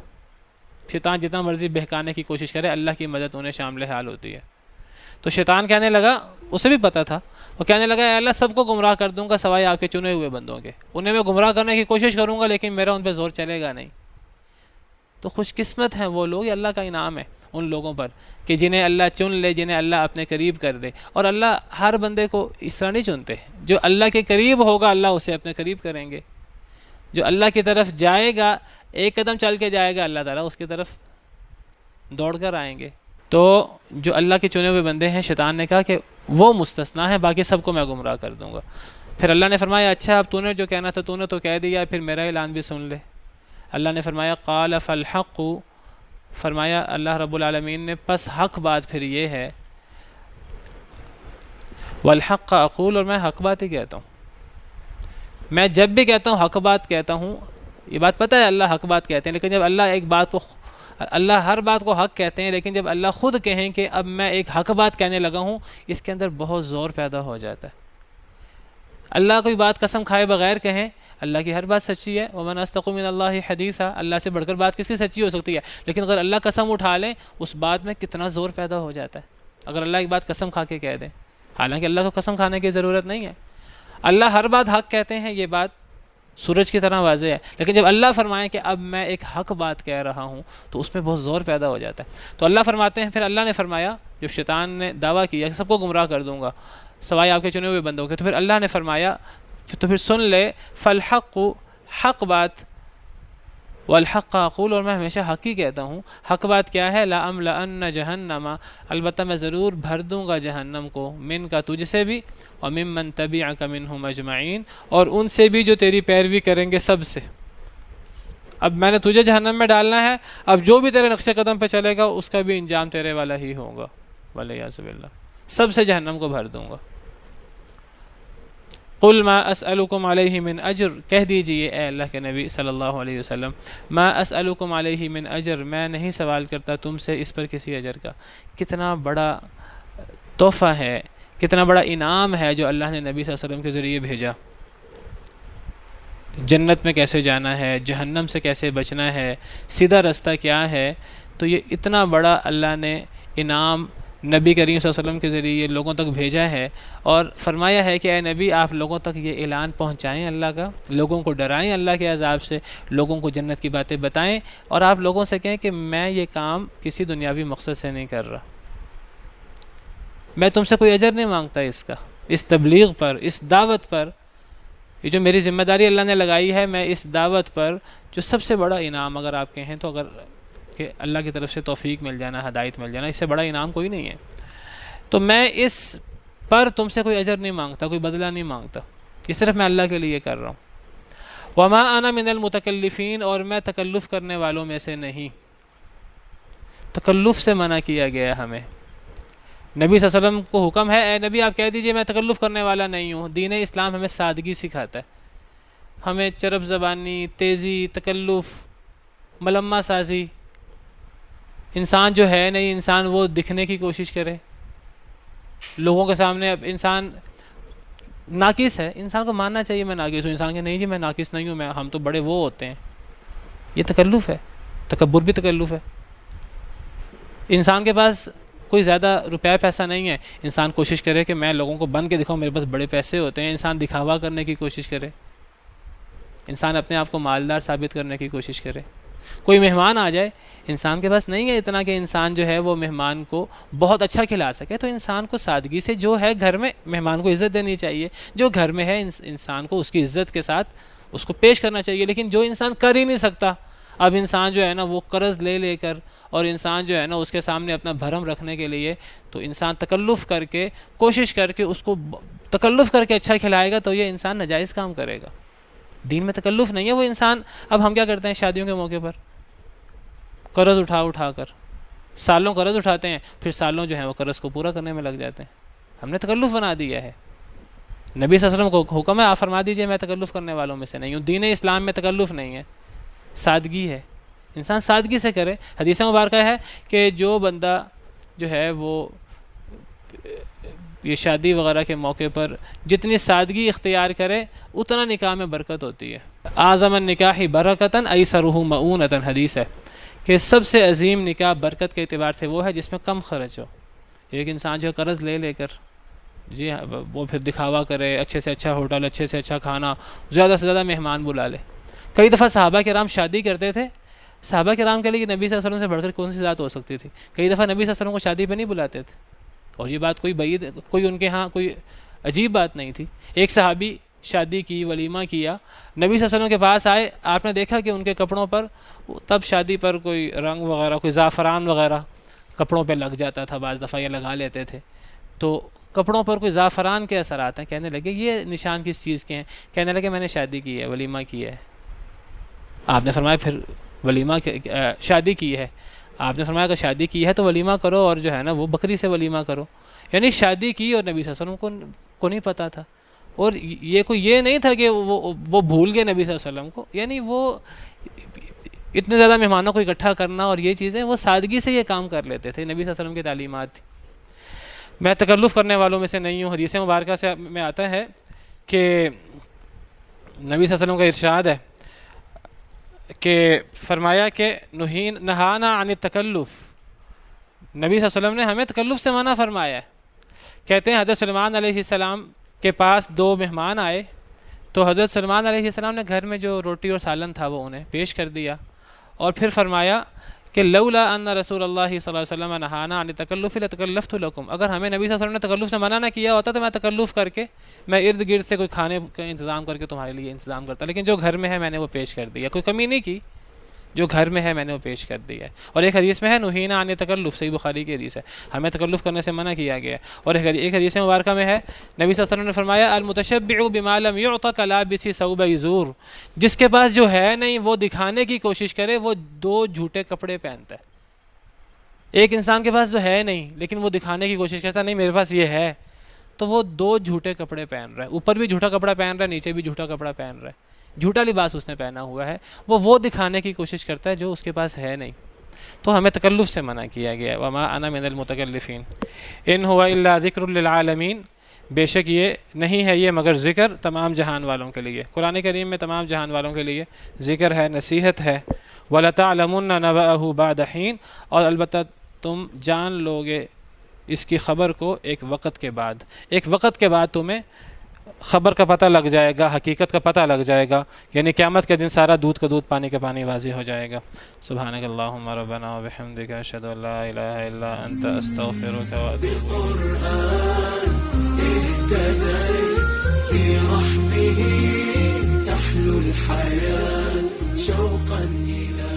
شیطان جتنا مرضی بہکانے کی کوشش کرے، اللہ کی مدد انہیں شامل حال ہوتی ہے۔ تو شیطان کہنے لگا، اسے بھی پتا تھا، وہ کہنے لگا اے اللہ سب کو گمراہ کر دوں گا سوائے آپ کے چنے ہوئے بندوں کے، انہیں میں گمراہ کرنے کی کوشش کروں گا لیکن میرا ان پہ زور چلے گا نہیں۔ تو خوش قسمت ہیں وہ لوگ، یہ اللہ کا انعام ہے ان لوگوں پر کہ جنہیں اللہ چن لے، جنہیں اللہ اپنے قریب کر دے۔ اور اللہ ہر بندے کو اس طرح نہیں چنتے، جو اللہ کے قریب ہوگا اللہ اسے اپنے قریب کریں گے، جو اللہ کی طرف جائے گا، ایک قدم چل کے جائے گا، اللہ تعالیٰ اس کی طرف دوڑ کر آئیں گے۔ تو جو اللہ کے چنے ہوئے بندے ہیں، شیطان نے کہا کہ وہ مستثنا ہے، باقی سب کو میں گمراہ کر دوں گا۔ پھر اللہ نے فرمایا اچھا اب تو نے جو کہنا تھا تو نے تو کہہ دیا، پھر میرا اعلان بھی سن لے۔ اللہ نے فرمایا قال فالحق، فرمایا اللہ رب العالمین نے پس حق بات پھر یہ ہے، والحق اقول، اور میں حق بات ہی کہتا ہوں۔ میں جب بھی کہتا ہوں حق بات کہتا ہوں، یہ بات پتہ ہے اللہ حق بات کہتے ہیں، لیکن جب اللہ ایک بات کو، اللہ ہر بات کو حق کہتے ہیں، لیکن جب اللہ خود کہیں کہ اب میں ایک حق بات کہنے لگا ہوں، اس کے اندر بہت زور پیدا ہو جاتا ہے۔ اللہ کوئی بات قسم کھائے بغیر کہیں، اللہ کی ہر بات سچی ہے، ومن اصدق من اللہ حدیثا، اللہ سے بڑھ کر بات کس کی سچی ہو سکتی ہے؟ لیکن اگر اللہ قسم اٹھا لیں اس بات میں کتنا زور پیدا ہو جاتا ہے اگر اللہ ایک بات قسم کھا کے کہہ دیں، حالانکہ اللہ کو قسم کھانے کی ضرورت نہیں ہے۔ اللہ ہر بات حق کہتے ہیں، یہ بات سورج کی طرح واضح ہے، لیکن جب اللہ فرمائیں کہ اب میں ایک حق بات کہہ رہا ہوں تو اس میں بہت زور پیدا ہو جاتا ہے۔ تو اللہ فرماتے ہیں، پھر اللہ نے فرمایا جب شیطان نے دعویٰ کیا کہ سب کو گمراہ کر دوں گا سوائے آپ کے چنے ہوئے بندوں کے، تو پھر اللہ نے فرمایا تو پھر سن لے، فالحق، حق بات، والحق اقول، اور میں ہمیشہ حق ہی کہتا ہوں۔ حق بات کیا ہے؟ لأملأن جہنم، البتہ میں ضرور بھر دوں گا جہنم کو، من کا تجھ سے بھی، اور ممن تبعک منہم اجمعین، اور ان سے بھی جو تیری پیروی کریں گے سب سے۔ اب میں نے تجھے جہنم میں ڈالنا ہے، اب جو بھی تیرے نقش قدم پہ چلے گا اس کا بھی انجام تیرے والا ہی ہوگا، والعیاذ باللہ، سب سے جہنم کو بھر دوں گا۔ قل ما اسألکم علیہ من اجر، کہہ دیجئے اے اللہ کے نبی صلی اللہ علیہ وسلم، ما اسألکم علیہ من اجر، میں نہیں سوال کرتا تم سے اس پر کسی اجر کا۔ کتنا بڑا تحفہ ہے، کتنا بڑا انعام ہے جو اللہ نے نبی صلی اللہ علیہ وسلم کے ذریعے بھیجا۔ جنت میں کیسے جانا ہے، جہنم سے کیسے بچنا ہے، سیدھا رستہ کیا ہے، تو یہ اتنا بڑا اللہ نے انعام نبی کریم صلی اللہ علیہ وسلم کے ذریعے لوگوں تک بھیجا ہے، اور فرمایا ہے کہ اے نبی آپ لوگوں تک یہ اعلان پہنچائیں اللہ کا، لوگوں کو ڈرائیں اللہ کے عذاب سے، لوگوں کو جنت کی باتیں بتائیں، اور آپ لوگوں سے کہیں کہ میں یہ کام کسی دنیاوی مقصد سے نہیں کر رہا، میں تم سے کوئی اجر نہیں مانگتا اس کا، اس تبلیغ پر، اس دعوت پر، یہ جو میری ذمہ داری اللہ نے لگائی ہے، میں اس دعوت پر جو سب سے بڑا انعام اگر آپ کہیں تو، اگر کہ اللہ کی طرف سے توفیق مل جانا، ہدایت مل جانا، اس سے بڑا انعام کوئی نہیں ہے، تو میں اس پر تم سے کوئی اجر نہیں مانگتا، کوئی بدلہ نہیں مانگتا، یہ صرف میں اللہ کے لیے کر رہا ہوں۔ وما انا من المتکلفین، اور میں تکلف کرنے والوں میں سے نہیں، تکلف سے منع کیا گیا ہمیں۔ نبی صلی اللہ علیہ وسلم کو حکم ہے اے نبی آپ کہہ دیجئے میں تکلف کرنے والا نہیں ہوں۔ دین اسلام ہمیں سادگی سکھاتا ہے، ہمیں چرب زبانی، تیزی، تکلف، ملمہ سازی، انسان جو ہے نہیں، انسان وہ دکھنے کی کوشش کرے لوگوں کے سامنے، اب انسان ناقص ہے، انسان کو ماننا چاہیے میں ناقص ہوں، انسان کہ نہیں جی میں ناقص نہیں ہوں، ہم تو بڑے وہ ہوتے ہیں، یہ تکلف ہے، تکبر بھی تکلف ہے۔ انسان کے پاس کوئی زیادہ روپیہ پیسہ نہیں ہے، انسان کوشش کرے کہ میں لوگوں کو بن کے دکھاؤں میرے پاس بڑے پیسے ہوتے ہیں، انسان دکھاوا کرنے کی کوشش کرے، انسان اپنے آپ کو مالدار ثابت کرنے کی کوشش کرے۔ کوئی مہمان آ جائے، انسان کے پاس نہیں ہے اتنا کہ انسان جو ہے وہ مہمان کو بہت اچھا کھلا سکے، تو انسان کو سادگی سے جو ہے گھر میں مہمان کو عزت دینی چاہیے، جو گھر میں ہے انسان کو اس کی عزت کے ساتھ اس کو پیش کرنا چاہیے۔ لیکن جو انسان کر ہی نہیں سکتا، اب انسان جو ہے نا وہ قرض لے لے کر، اور انسان جو ہے نا اس کے سامنے اپنا بھرم رکھنے کے لیے، تو انسان تکلف کر کے کوشش کر کے اس کو تکلف کر کے اچھا کھلائے گا تو یہ انسان ناجائز کام کرے گا۔ دین میں تکلف نہیں ہے، وہ انسان، اب ہم کیا کرتے ہیں شادیوں کے موقع پر قرض اٹھا کر سالوں قرض اٹھاتے ہیں، پھر سالوں جو ہیں وہ قرض کو پورا کرنے میں لگ جاتے ہیں. ہم نے تکلف بنا دیا ہے. نبی صلی اللہ علیہ وسلم کو حکم ہے آپ فرما دیجئے میں تکلف کرنے والوں میں سے نہیں ہوں. دین اسلام میں تکلف نہیں ہے، سادگی ہے. انسان سادگی سے کرے. حدیث مبارکہ ہے کہ جو بندہ جو ہے وہ یہ شادی وغیرہ کے موقع پر جتنی سادگی اختیار کرے اتنا نکاح میں برکت ہوتی ہے. اعظم النکاح برکتاً ایسرہ مؤونۃ، حدیث ہے کہ سب سے عظیم نکاح برکت کے اعتبار سے وہ ہے جس میں کم خرچ ہو. ایک انسان جو قرض لے کر جی وہ پھر دکھاوا کرے، اچھے سے اچھا ہوٹل، اچھے سے اچھا کھانا، زیادہ سے زیادہ مہمان بلا لے. کئی دفعہ صحابہ کرام شادی کرتے تھے، صحابہ کرام کے لیے نبی صلی اللہ علیہ وسلم سے بڑھ کر کون سی ذات ہو سکتی تھی. کئی دفعہ نبی صلی اللہ علیہ وسلم کو شادی پہ نہیں بلاتے تھے، اور یہ بات کوئی بعید، کوئی ان کے ہاں کوئی عجیب بات نہیں تھی. ایک صحابی شادی کی، ولیمہ کیا، نبی صلی اللہ علیہ وسلم کے پاس آئے، آپ نے دیکھا کہ ان کے کپڑوں پر تب شادی پر کوئی رنگ وغیرہ، کوئی زعفران وغیرہ کپڑوں پہ لگ جاتا تھا، بعض دفعہ یہ لگا لیتے تھے، تو کپڑوں پر کوئی زعفران کے اثرات ہیں. کہنے لگے یہ نشان کس چیز کے ہیں؟ کہنے لگے میں نے شادی کی ہے، ولیمہ کی ہے. آپ نے فرمایا پھر ولیمہ شادی کی ہے، آپ نے فرمایا کہ شادی کی ہے تو ولیمہ کرو، اور جو ہے نا وہ بکری سے ولیمہ کرو. یعنی شادی کی اور نبی صلی اللہ علیہ وسلم کو نہیں پتا تھا، اور یہ نہیں تھا کہ وہ بھول گئے نبی صلی اللہ علیہ وسلم کو. یعنی وہ اتنے زیادہ مہمانوں کو اکٹھا کرنا اور یہ چیزیں وہ سادگی سے یہ کام کر لیتے تھے. نبی صلی اللہ علیہ وسلم کی تعلیمات تھی. میں تکلف کرنے والوں میں سے نہیں ہوں. حدیث مبارکہ سے میں آتا ہے کہ نبی صلی اللہ علیہ وسلم کا ارشاد ہے کہ فرمایا کہ نہانا عن التکلف، نبی صلی اللہ علیہ وسلم نے ہمیں تکلف سے منع فرمایا ہے. کہتے ہیں حضرت سلیمان علیہ السلام کے پاس 2 مہمان آئے، تو حضرت سلیمان علیہ السلام نے گھر میں جو روٹی اور سالن تھا وہ انہیں پیش کر دیا، اور پھر فرمایا کہ لولا ان رسول اللہ صلی اللہ علیہ وسلم نہانا عن التکلف لتکلفت لکم، اگر ہمیں نبی صلی اللہ علیہ وسلم نے تکلف سے منع نہ کیا ہوتا تو میں تکلف کر کے میں ارد گرد سے کوئی کھانے کا انتظام کر کے تمہارے لیے انتظام کرتا، لیکن جو گھر میں ہے میں نے وہ پیش کر دیا. کوئی کمی نہیں کی، جو گھر میں ہے میں نے وہ پیش کر دیا ہے. اور ایک حدیث میں ہے نہینا عن التکلف، صحیح بخاری کی حدیث ہے، ہمیں تکلف کرنے سے منع کیا گیا ہے. اور ایک حدیث مبارکہ میں ہے نبی صلی اللہ علیہ وسلم نے فرمایا المتشبع بما لم يعط كلابس ثوب زور، جس کے پاس جو ہے نہیں وہ دکھانے کی کوشش کرے وہ 2 جھوٹے کپڑے پہنتا ہے. ایک انسان کے پاس جو ہے نہیں لیکن وہ دکھانے کی کوشش کرتا ہے نہیں میرے پاس یہ ہے، تو وہ 2 جھوٹے کپڑے پہن رہا ہے، اوپر بھی جھوٹا کپڑا پہن رہا ہے، نیچے بھی جھوٹا کپڑا پہن رہا ہے، جھوٹا لباس اس نے پہنا ہوا ہے، وہ دکھانے کی کوشش کرتا ہے جو اس کے پاس ہے نہیں. تو ہمیں تکلف سے منع کیا گیا ہے. وما انا من المتکلفین ان هو الا ذکر للعالمین، بے شک یہ نہیں ہے یہ مگر ذکر تمام جہان والوں کے لیے. قرآن کریم میں تمام جہان والوں کے لیے ذکر ہے، نصیحت ہے. وَلَتَعْلَمُنَّ نَبَأَهُ بَعْدَ حِينٍ، اور البتہ تم جان لوگے اس کی خبر کو ایک وقت کے بعد. ایک وقت کے بعد تمہیں خبر کا پتہ لگ جائے گا، حقیقت کا پتہ لگ جائے گا، یعنی قیامت کے دن سارا دودھ کا دودھ پانی کا پانی واضح ہو جائے گا. سبحانک اللہم ربنا وبحمدک اشہد ان لا الہ الا انت استغفرک واتوب تحلو الحياة شوقا إلى